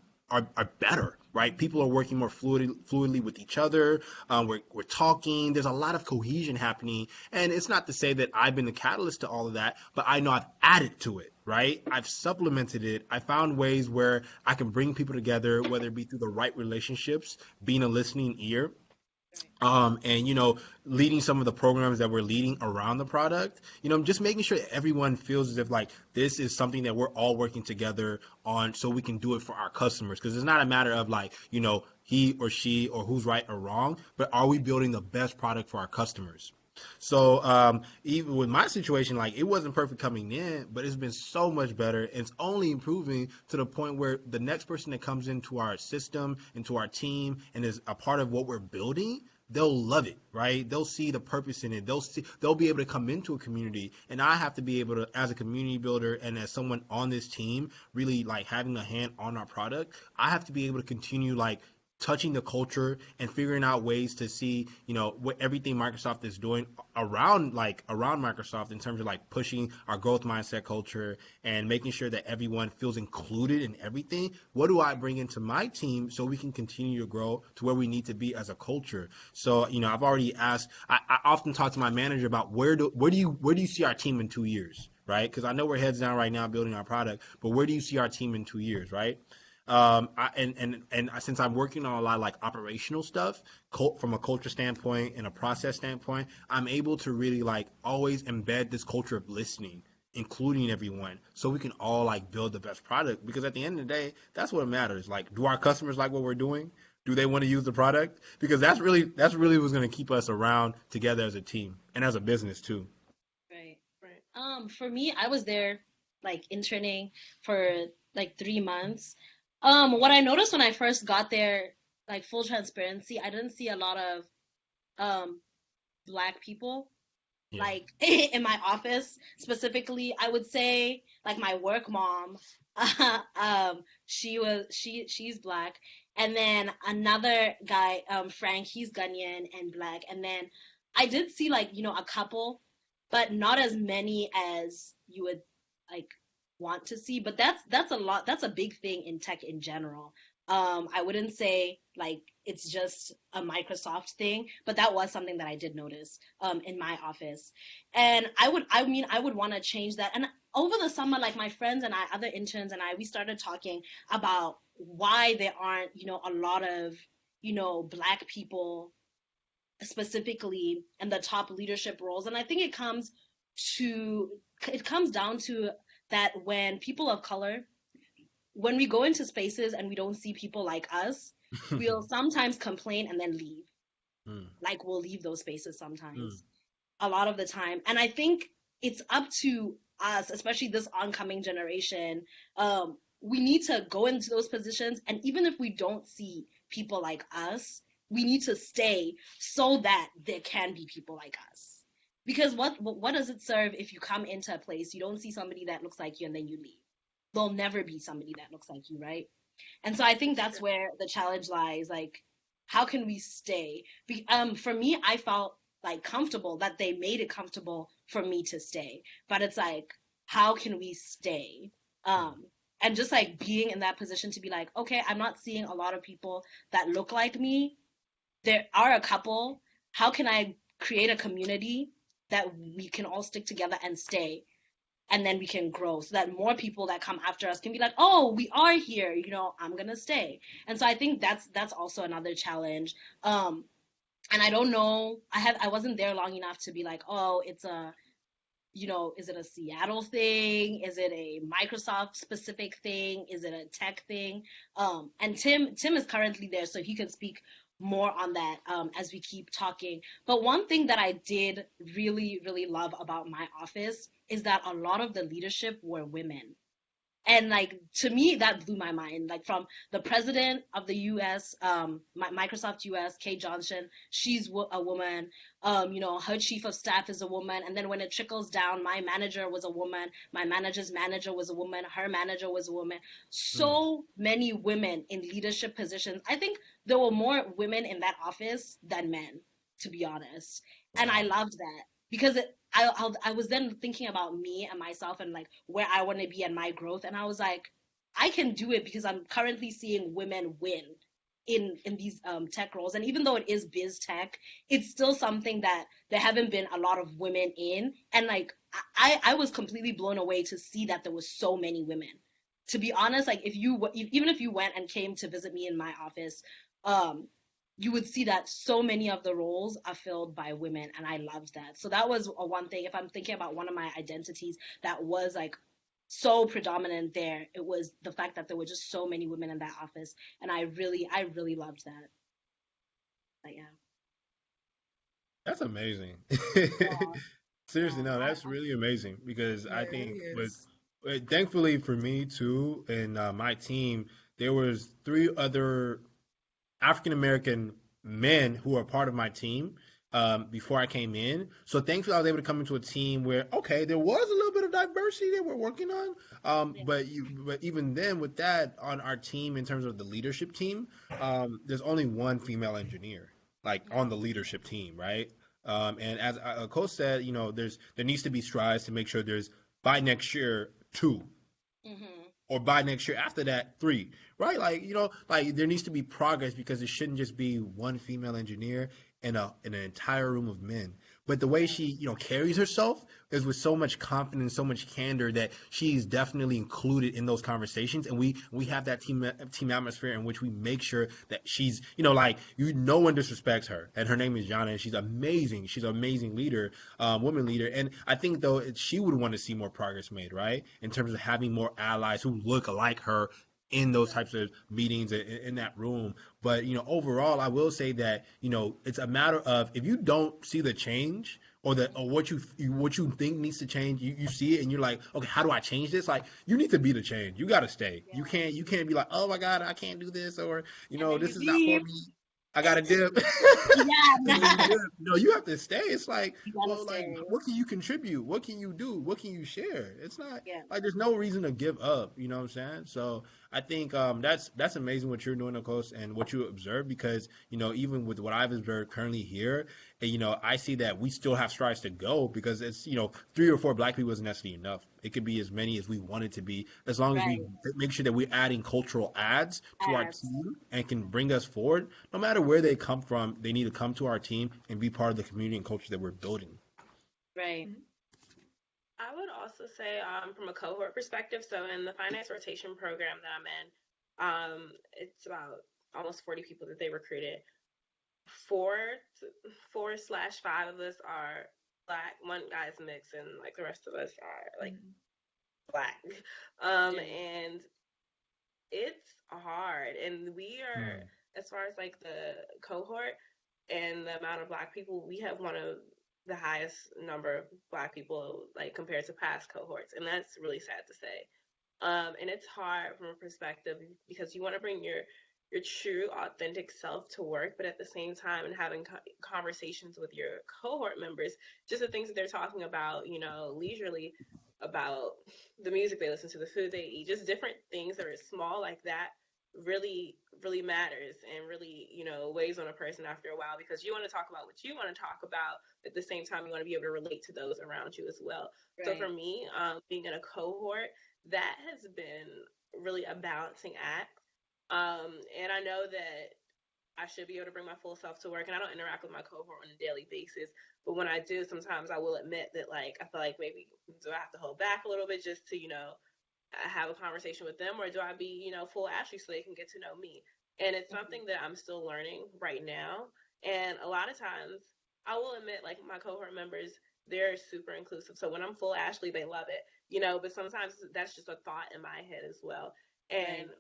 better, right? People are working more fluidly with each other. We're talking. There's a lot of cohesion happening. And it's not to say that I've been the catalyst to all of that, but I know I've added to it, right? I've supplemented it. I found ways where I can bring people together, whether it be through the right relationships, being a listening ear, and leading some of the programs that we're leading around the product, just making sure that everyone feels as if like this is something that we're all working together on so we can do it for our customers, because it's not a matter of like he or she or who's right or wrong, but are we building the best product for our customers? So even with my situation, like it wasn't perfect coming in, but it's been so much better. And it's only improving to the point where the next person that comes into our system, into our team, and is a part of what we're building, they'll love it, right? They'll see the purpose in it. They'll be able to come into a community, and I have to be able to, as a community builder and as someone on this team, really like having a hand on our product, I have to be able to continue like touching the culture and figuring out ways to see, what everything Microsoft is doing around Microsoft in terms of like pushing our growth mindset culture and making sure that everyone feels included in everything. What do I bring into my team so we can continue to grow to where we need to be as a culture? So, I've already asked, I often talk to my manager about where do you see our team in 2 years, right? Because I know we're heads down right now building our product, but where do you see our team in 2 years, right? Since I'm working on a lot of like operational stuff from a culture standpoint and a process standpoint, I'm able to really like always embed this culture of listening, including everyone, so we can all like build the best product. Because at the end of the day, that's what matters. Like, do our customers like what we're doing? Do they want to use the product? Because that's really what's going to keep us around together as a team and as a business too. Right. For me, I was there like interning for like 3 months. What I noticed when I first got there, like full transparency, I didn't see a lot of um black people Yeah. like in my office specifically. I would say like my work mom, she's black, and then another guy, Frank, he's Ghanaian and black, and then I did see like a couple, but not as many as you would like want to see. But that's a lot. That's a big thing in tech in general. I wouldn't say like it's just a Microsoft thing, but that was something that I did notice in my office. And I would want to change that. And over the summer, like my friends and I, other interns and I, we started talking about why there aren't, a lot of, black people specifically in the top leadership roles. And I think it comes down to that when people of color, when we go into spaces and we don't see people like us, we'll sometimes complain and then leave. Like we'll leave those spaces sometimes, a lot of the time. And I think it's up to us, especially this oncoming generation. We need to go into those positions, and even if we don't see people like us, we need to stay so that there can be people like us. Because what does it serve if you come into a place, you don't see somebody that looks like you, and then you leave? There'll never be somebody that looks like you, right? And so I think that's where the challenge lies. Like, how can we stay? For me, I felt like comfortable that they made it comfortable for me to stay. But it's like, how can we stay? And just like being in that position to be like, okay, I'm not seeing a lot of people that look like me. There are a couple. How can I create a community that we can all stick together and stay? And then we can grow so that more people that come after us can be like, oh, we are here, I'm gonna stay. And so I think that's also another challenge. And I don't know, I wasn't there long enough to be like, oh, it's a, is it a Seattle thing? Is it a Microsoft specific thing? Is it a tech thing? And Tim is currently there, so he could speak more on that as we keep talking. But one thing that I did really, really love about my office is that a lot of the leadership were women. And like, to me, that blew my mind. Like, from the president of the US, Microsoft US, Kate Johnson, she's a woman. Her chief of staff is a woman. And then when it trickles down, my manager was a woman, my manager's manager was a woman, her manager was a woman. Mm. So many women in leadership positions. I think there were more women in that office than men, to be honest. And I Wow. loved that, because I was then thinking about me and myself and like where I want to be and my growth, and I was like, I can do it because I'm currently seeing women win in these tech roles. And even though it is biz tech, it's still something that there haven't been a lot of women in. And like, I was completely blown away to see that there was so many women. To be honest, like, even if you went and came to visit me in my office, um you would see that so many of the roles are filled by women, and I loved that. So that was one thing. If I'm thinking about one of my identities that was like so predominant there, it was the fact that there were just so many women in that office, and I really loved that. But yeah. That's amazing. Yeah, Seriously, yeah, no, that's really amazing because Yeah, I it really think with, is. thankfully for me too, and my team, there was three other African American men who are part of my team before I came in. So thankfully, I was able to come into a team where, okay, there was a little bit of diversity that we're working on. yeah, But even then, with that on our team, in terms of the leadership team, there's only one female engineer, like on the leadership team, right? And as coach said, there needs to be strides to make sure there's by next year two, hmm, or by next year after that three, right? Like, like there needs to be progress because it shouldn't just be one female engineer in an entire room of men. But the way right, she carries herself is with so much confidence, so much candor, that she's definitely included in those conversations, and we have that team atmosphere in which we make sure that she's, like, no one disrespects her, and her name is Jana, and she's amazing. She's an amazing leader, woman leader. And I think though she would want to see more progress made, right, in terms of having more allies who look like her in those right, types of meetings in that room. But overall, I will say that it's a matter of, if you don't see the change, or what you think needs to change, you see it and you're like, okay, how do I change this? Like, you need to be the change. You got to stay. You yeah. can't you can't be like, oh my god, I can't do this, or And then you this is not for leave. me. I got to dip. And then you Yeah. dip. No, you have to stay. It's like, You gotta well, like, stay. what can you contribute? What can you do? What can you share? It's not Yeah. like there's no reason to give up. You know what I'm saying? So I think that's amazing what you're doing, Nicole, and what you observe, because even with what I've observed currently here, and, I see that we still have strides to go, because it's, three or four black people isn't necessarily enough. It could be as many as we want it to be, as long as we Right. make sure that we're adding cultural adds to our Ads. team and can bring us forward. No matter where they come from, they need to come to our team and be part of the community and culture that we're building. Right. Mhm. I would also say, from a cohort perspective, so in the finance rotation program that I'm in, it's about almost 40 people that they recruited. Four, 4/5 of us are black. One guy's mixed, and like the rest of us are like Mhm. black. Yeah. And it's hard. And we are, Mm. as far as like the cohort and the amount of black people, we have one of the highest number of black people like compared to past cohorts, and that's really sad to say. And it's hard from a perspective because you want to bring your true authentic self to work, but at the same time, and having conversations with your cohort members, just the things that they're talking about, leisurely, about the music they listen to, the food they eat, just different things that are small like that, really really matters, and really weighs on a person after a while, because you want to talk about what you want to talk about, but at the same time you want to be able to relate to those around you as well. So for Right. me, being in a cohort, that has been really a balancing act. And I know that I should be able to bring my full self to work, and I don't interact with my cohort on a daily basis. But when I do, sometimes I will admit that, like, I feel like maybe do I have to hold back a little bit just to, have a conversation with them, or do I be, full Ashley so they can get to know me? And it's something that I'm still learning right now. And a lot of times, I will admit, like my cohort members, they're super inclusive. So when I'm full Ashley, they love it, but sometimes that's just a thought in my head as well. And Right.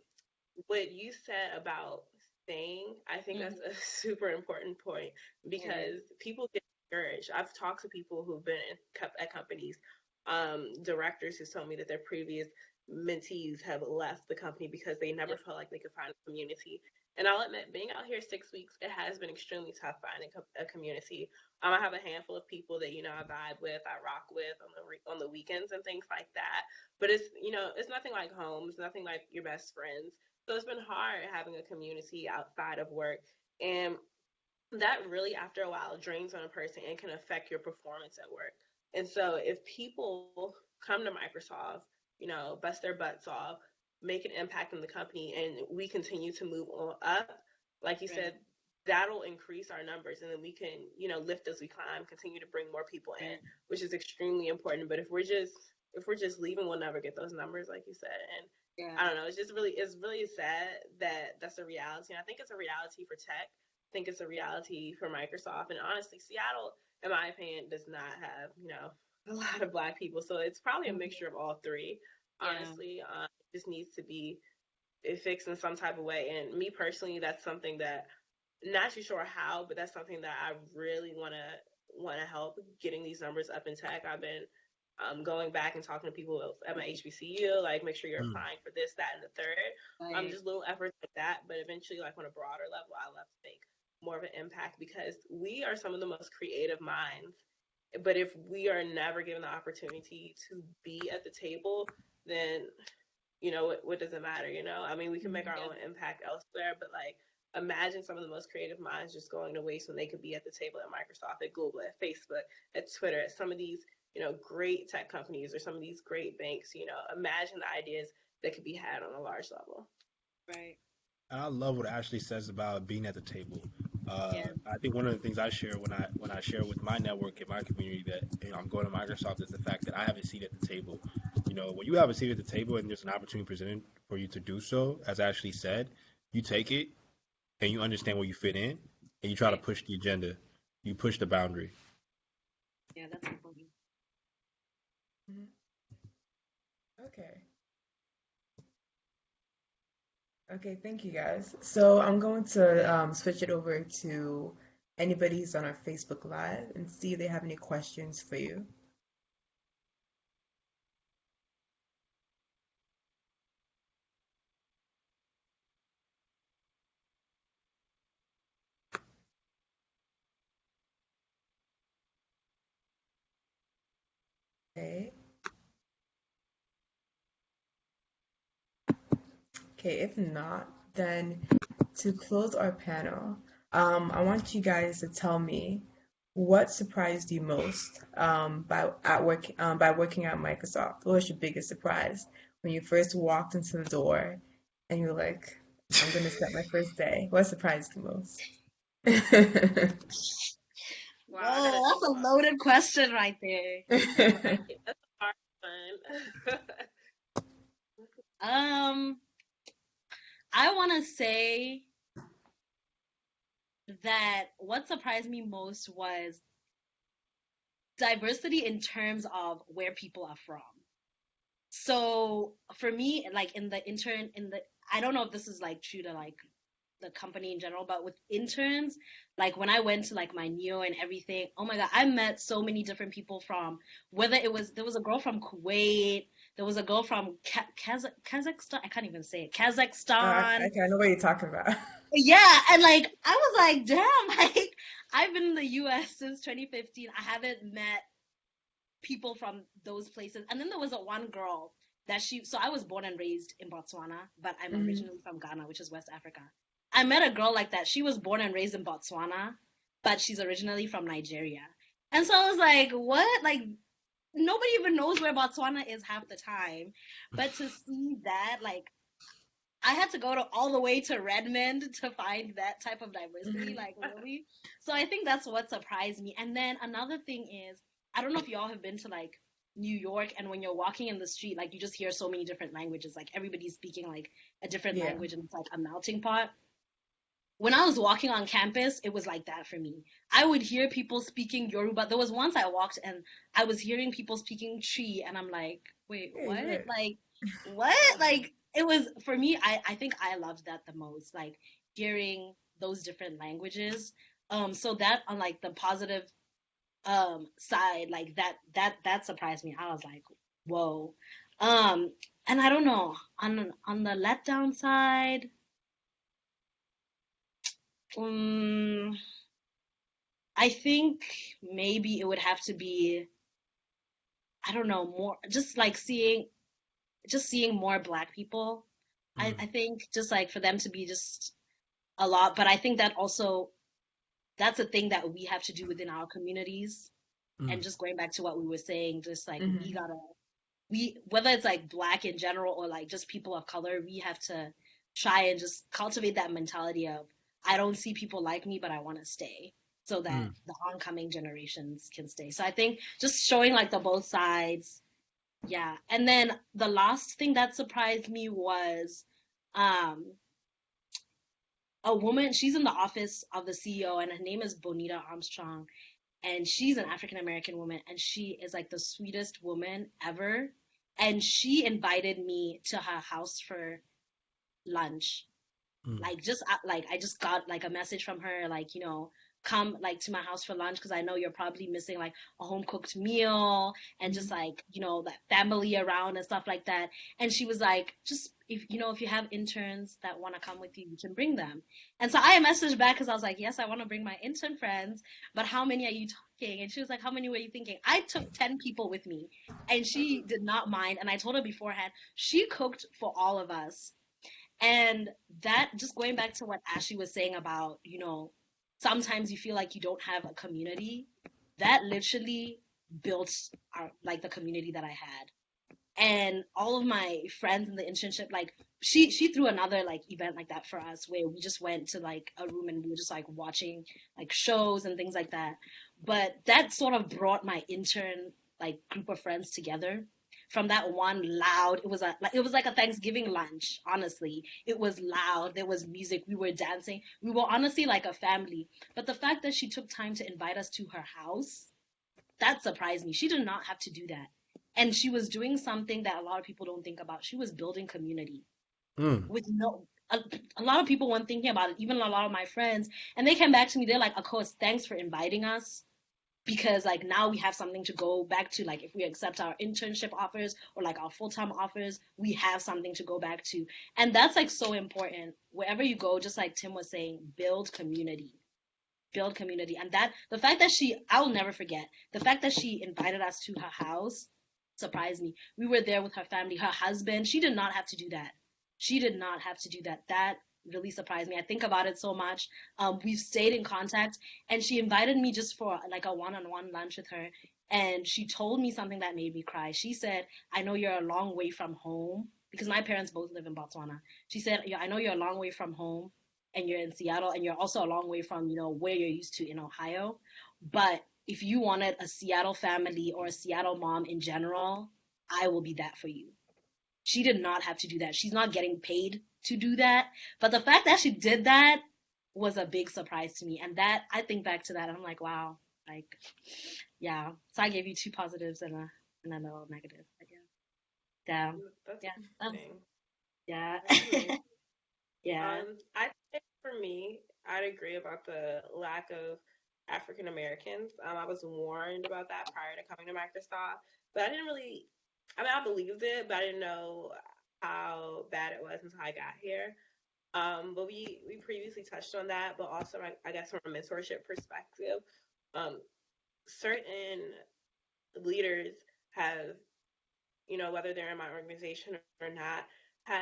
what you said about staying, I think that's Mm-hmm. a super important point It is. because people get discouraged. I've talked to people who've been at companies, directors who told me that their previous mentees have left the company because they never Yep. felt like they could find a community. And I'll admit, being out here 6 weeks, it has been extremely tough finding a community. I have a handful of people that I vibe with, I rock with on the weekends and things like that. But it's nothing like home. It's nothing like your best friends. So it's been hard having a community outside of work. And that really, after a while, drains on a person and can affect your performance at work. And so if people come to Microsoft, bust their butts off, make an impact in the company, and we continue to move on up, like you Right. said, that'll increase our numbers, and then we can, lift as we climb, continue to bring more people in, Right. which is extremely important. But if we're just leaving, we'll never get those numbers, like you said. And Yeah. I don't know. It's really sad that that's a reality. And I think it's a reality for tech. I think it's a reality for Microsoft. And honestly, Seattle, in my opinion, does not have, a lot of Black people. So it's probably a Mhm. mixture of all three. Yeah. Honestly, it just needs to be fixed in some type of way. And me personally, that's something that not too sure how, but that's something that I really want to help getting these numbers up in tech. I've been going back and talking to people at my HBCU, like make sure you're Mm. applying for this, that, and the third. Right. Just little efforts like that, but eventually, like on a broader level, I love to make more of an impact because we are some of the most creative minds. But if we are never given the opportunity to be at the table, then what does it matter? I mean, we can make Mhm. our Yeah. own impact elsewhere, but like, imagine some of the most creative minds just going to waste when they could be at the table at Microsoft, at Google, at Facebook, at Twitter, at some of these, great tech companies or some of these great banks. Imagine the ideas that could be had on a large level. Right. And I love what Ashley says about being at the table. Yeah. I think one of the things I share when I share with my network and my community that I'm going to Microsoft is the fact that I have a seat at the table. When you have a seat at the table and there's an opportunity presented for you to do so, as Ashley said, you take it and you understand where you fit in and you try to Right. push the agenda. You push the boundary. Yeah. That's important. Mhm. Okay. Okay, thank you guys. So I'm going to switch it over to anybody who's on our Facebook Live and see if they have any questions for you. Okay. Okay, if not, then to close our panel, I want you guys to tell me what surprised you most by working at Microsoft. What was your biggest surprise when you first walked into the door and you're like, I'm gonna start my first day? What surprised you most? Wow, I gotta Whoa, think that's a about loaded question right there. right. That's a hard one. Um, I want to say that what surprised me most was diversity in terms of where people are from. So for me, like I don't know if this is like true to like the company in general, but with interns, like when I went to like my neo and everything, oh my God, I met so many different people from whether there was a girl from Kuwait, there was a girl from Kazakhstan, I can't even say it, Kazakhstan. I know what you're talking about. Yeah, and like I was like, damn, like I've been in the US since 2015. I haven't met people from those places. And then there was a one girl so I was born and raised in Botswana, but I'm Mhm. originally from Ghana, which is West Africa. I met a girl like that. She was born and raised in Botswana, but she's originally from Nigeria. And so I was like, what? Like, nobody even knows where Botswana is half the time. But to see that, like, I had to go all the way to Redmond to find that type of diversity, Mhm. like really. So I think that's what surprised me. And then another thing is, I don't know if y'all have been to like New York, and when you're walking in the street, like you just hear so many different languages, like everybody's speaking like a different Yeah. language, and it's like a melting pot. when I was walking on campus, it was like that for me. I would hear people speaking Yoruba. There was once I walked and I was hearing people speaking Tree, and I'm like, wait, what? Right. Like, what? Like, it was for me. I think I loved that the most, like hearing those different languages. So that on like the positive side, like that surprised me. I was like, whoa. And I don't know on the letdown side. Um, I think maybe it would have to be, I don't know, more just like seeing more Black people. I Mm, think just like for them to be just a lot, but I think that also that's a thing that we have to do within our communities. mm, And just going back to what we were saying, just like we Mm-hmm. gotta we whether it's like Black in general or like just people of color, we have to try and just cultivate that mentality of I don't see people like me, but I want to stay so that mm, the oncoming generations can stay. So I think just showing like the both sides, yeah. And then the last thing that surprised me was um a woman, she's in the office of the CEO and her name is Bonita Armstrong, and she's an African American woman and she is like the sweetest woman ever, and she invited me to her house for lunch. mm, Like just like I just got like a message from her, like, come like to my house for lunch because I know you're probably missing like a home cooked meal and just like, that family around and stuff like that. And she was like, just if you have interns that want to come with you, you can bring them. And so I messaged back because I was like, yes, I want to bring my intern friends, but how many are you talking? And she was like, how many were you thinking? I took 10 people with me, and she did not mind. And I told her beforehand, she cooked for all of us. And that, just going back to what Ashley was saying about, sometimes you feel like you don't have a community, that literally built like the community that I had. And all of my friends in the internship, like she threw another like event like that for us where we just went to like a room and we were just like watching like shows and things like that. But that sort of brought my intern like group of friends together. From that one loud, it was like a Thanksgiving lunch. Honestly, it was loud, there was music, we were dancing, we were honestly like a family. But the fact that she took time to invite us to her house, that surprised me. She did not have to do that. And she was doing something that a lot of people don't think about. She was building community mm. with no a lot of people weren't thinking about it, even a lot of my friends. And they came back to me, they're like, of course, thanks for inviting us. Because like now we have something to go back to. Like if we accept our internship offers or like our full-time offers, we have something to go back to. And that's like so important. Wherever you go, just like Tim was saying, build community. And that the fact that I'll never forget the fact that she invited us to her house surprised me. We were there with her family, her husband. She did not have to do that. She did not have to do that. That really surprised me. I think about it so much. We've stayed in contact, and she invited me just for like a one-on-one lunch with her. And she told me something that made me cry. She said, I know you're a long way from home, because my parents both live in Botswana. She said, yeah, I know you're a long way from home and you're in Seattle, and you're also a long way from, where you're used to in Ohio. But if you wanted a Seattle family or a Seattle mom in general, I will be that for you. She did not have to do that. She's not getting paid to do that. But the fact that she did that was a big surprise to me. And that, I think back to that, I'm like, wow, like, yeah. So I gave you two positives and a little negative, I guess. Yeah. That's Yeah. amazing. Yeah. That's amazing. Yeah. I think for me, I'd agree about the lack of African Americans. I was warned about that prior to coming to Microsoft, but I didn't really. I mean, I believed it, but I didn't know how bad it was until I got here. But we previously touched on that, but also I guess from a mentorship perspective, um, certain leaders have, whether they're in my organization or not, have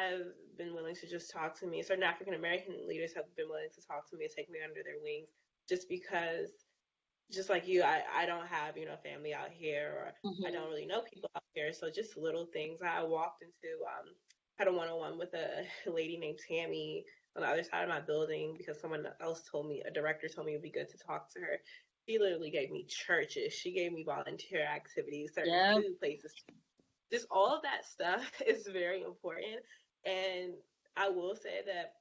been willing to just talk to me. Certain African American leaders have been willing to talk to me and take me under their wings just because, just like you, I don't have, family out here, or I Hmm. don't really know people out here. So just little things. I walked into, had a one-on-one with a lady named Tammy on the other side of my building because someone else told me, a director told me it would be good to talk to her. She literally gave me churches. She gave me volunteer activities, certain Yeah. food places, just all of that stuff is very important. And I will say that,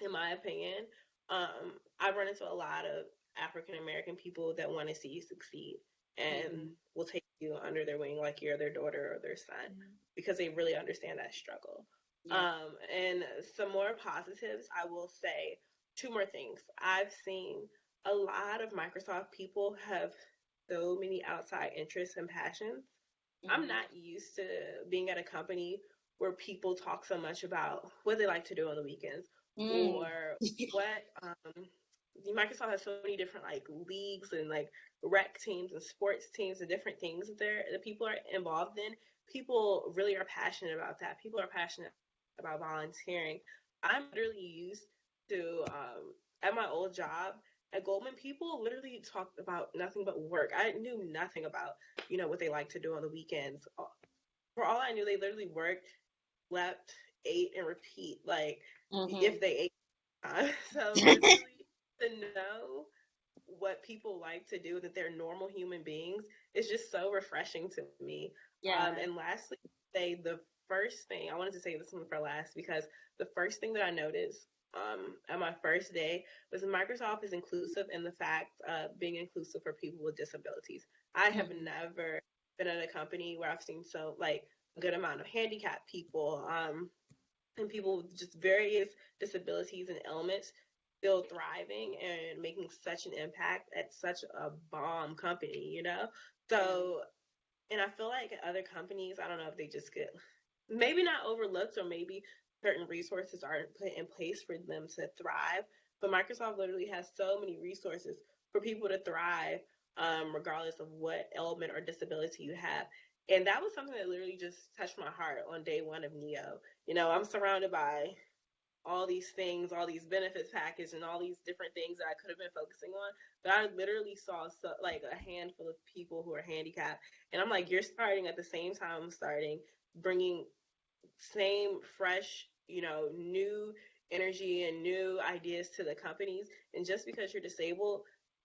in my opinion, I've run into a lot of African American people that want to see you succeed and will take you under their wing like you're their daughter or their son because they really understand that struggle. Yeah. And some more positives, I will say two more things. I've seen a lot of Microsoft people have so many outside interests and passions. I'm not used to being at a company where people talk so much about what they like to do on the weekends or what Microsoft has so many different like leagues and like rec teams and sports teams and different things that people are involved in. People really are passionate about that. People are passionate about volunteering. I'm literally used to at my old job at Goldman, people literally talked about nothing but work. I knew nothing about, what they like to do on the weekends. For all I knew, they literally worked, slept, ate, and repeat. Like if they ate. So literally to know what people like to do, that they're normal human beings, is just so refreshing to me. Yeah. And lastly, say the first thing I wanted to say this one for last because the first thing that I noticed at my first day was Microsoft is inclusive in the fact of being inclusive for people with disabilities. I have never been at a company where I've seen so like a good amount of handicapped people and people with just various disabilities and ailments still thriving and making such an impact at such a bomb company. So, and I feel like at other companies, I don't know if they just get maybe not overlooked or maybe certain resources aren't put in place for them to thrive. But Microsoft literally has so many resources for people to thrive, regardless of what ailment or disability you have. And that was something that literally just touched my heart on day one of Neo. I'm surrounded by all these things, all these benefits package, and all these different things that I could have been focusing on. But I literally saw like a handful of people who are handicapped, and I'm like, you're starting at the same time I'm starting, bringing same fresh, new energy and new ideas to the companies. And just because you're disabled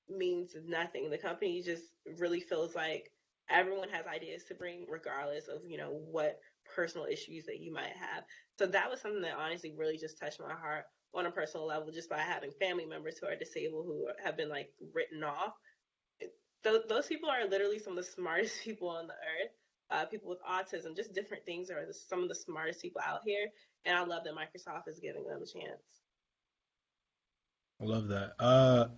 means nothing. The company just really feels like everyone has ideas to bring regardless of, what personal issues that you might have. So that was something that honestly really just touched my heart on a personal level, just by having family members who are disabled who have been like written off. Those people are literally some of the smartest people on the earth. People with autism, just different things are some of the smartest people out here. And I love that Microsoft is giving them a chance. I love that.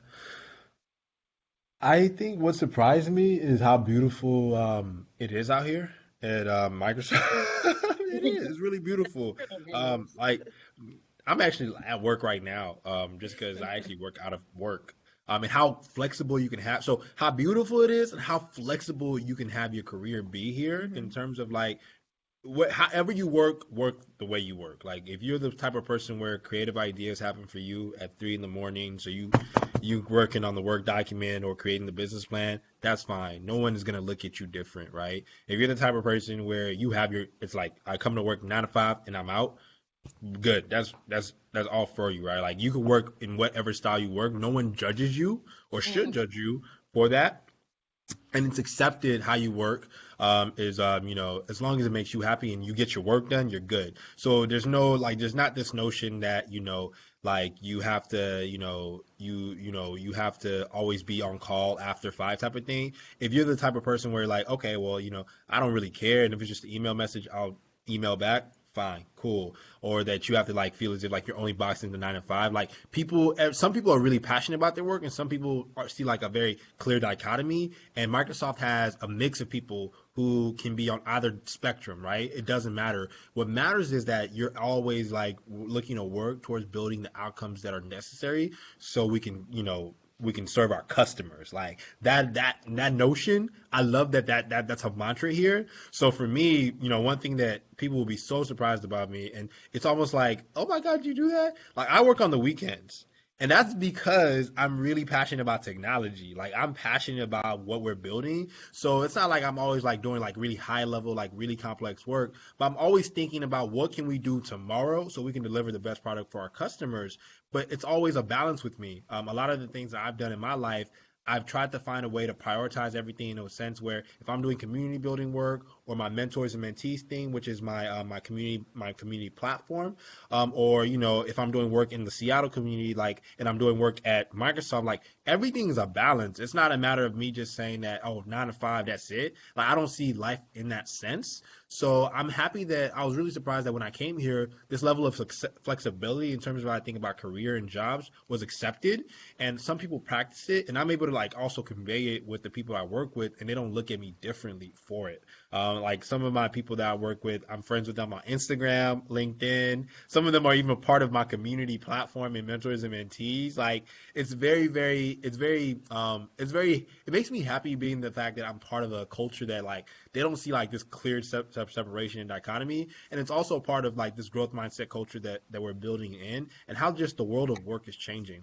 I think what surprised me is how beautiful it is out here at Microsoft. It is. It's really beautiful. Like I'm actually at work right now, just because I actually work out of work. And how flexible you can have. So how beautiful it is, and how flexible you can have your career be here in terms of like however you work the way you work. Like if you're the type of person where creative ideas happen for you at 3 in the morning, so you working on the work document or creating the business plan, that's fine. No one is gonna look at you different, right? If you're the type of person where you have it's like I come to work 9 to 5 and I'm out, good. That's all for you, right? Like you can work in whatever style you work. No one judges you or should judge you for that, and it's accepted how you work. Is as long as it makes you happy and you get your work done, you're good. So there's not this notion that like you have to you have to always be on call after 5 type of thing. If you're the type of person where like, okay, well, I don't really care, and if it's just an email message, I'll email back. Fine, cool. Or that you have to like feel as if like you're only boxed into 9 to 5. Like some people are really passionate about their work, and some people see like a very clear dichotomy. And Microsoft has a mix of people who can be on either spectrum, right? It doesn't matter. What matters is that you're always like looking to work towards building the outcomes that are necessary, so we can serve our customers. Like that notion, I love that's a mantra here. So for me, one thing that people will be so surprised about me, and it's almost like, oh my God, you do that? Like I work on the weekends. And that's because I'm really passionate about technology. Like I'm passionate about what we're building. So it's not like I'm always like doing like really high level, like really complex work, but I'm always thinking about what can we do tomorrow so we can deliver the best product for our customers. But it's always a balance with me. A lot of the things that I've done in my life, I've tried to find a way to prioritize everything in a sense where if I'm doing community building work or my mentors and mentees thing, which is my community platform, or if I'm doing work in the Seattle community, like, and I'm doing work at Microsoft, like everything is a balance. It's not a matter of me just saying that, oh, 9 to 5, that's it. Like I don't see life in that sense. So I'm happy that I was really surprised that when I came here, this level of flexibility in terms of what I think about career and jobs was accepted, and some people practice it, and I'm able to like also convey it with the people I work with, and they don't look at me differently for it. Like some of my people that I work with, I'm friends with them on Instagram, LinkedIn. Some of them are even part of my community platform and mentors and mentees. Like it's it makes me happy being the fact that I'm part of a culture that like they don't see like this clear separation and dichotomy, and it's also part of like this growth mindset culture that we're building in, and how just the world of work is changing.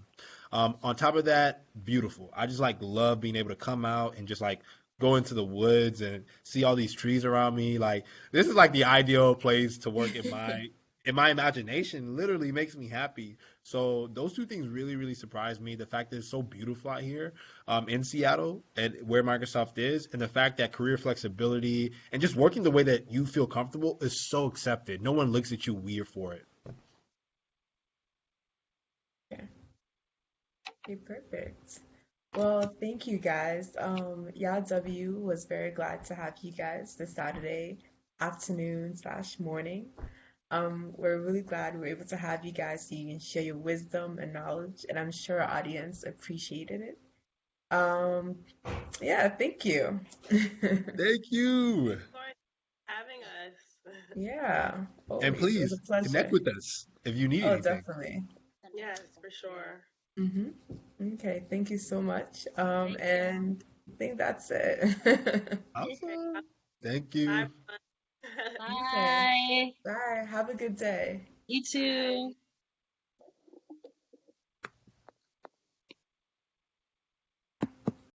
On top of that, beautiful. I just like love being able to come out and just like go into the woods and see all these trees around me. Like this is like the ideal place to work in my imagination. Literally makes me happy. So those two things really, really surprised me. The fact that it's so beautiful out here in Seattle and where Microsoft is, and the fact that career flexibility and just working the way that you feel comfortable is so accepted. No one looks at you weird for it. Yeah. Okay, perfect. Well, thank you guys. Yeah, W was very glad to have you guys this Saturday afternoon/morning. We're really glad we were able to have you guys so you can share your wisdom and knowledge, and I'm sure our audience appreciated it. Um, yeah, thank you. Thank you. For having us. Yeah, And always. It was a please connect pleasure. with us if you need Oh, anything. definitely. Yes, for sure. hmm Okay, thank you so much. Thank you. And I think that's it. Okay. Awesome. Thank Bye. you. Okay, Bye. bye. Have a good day. You Bye. too.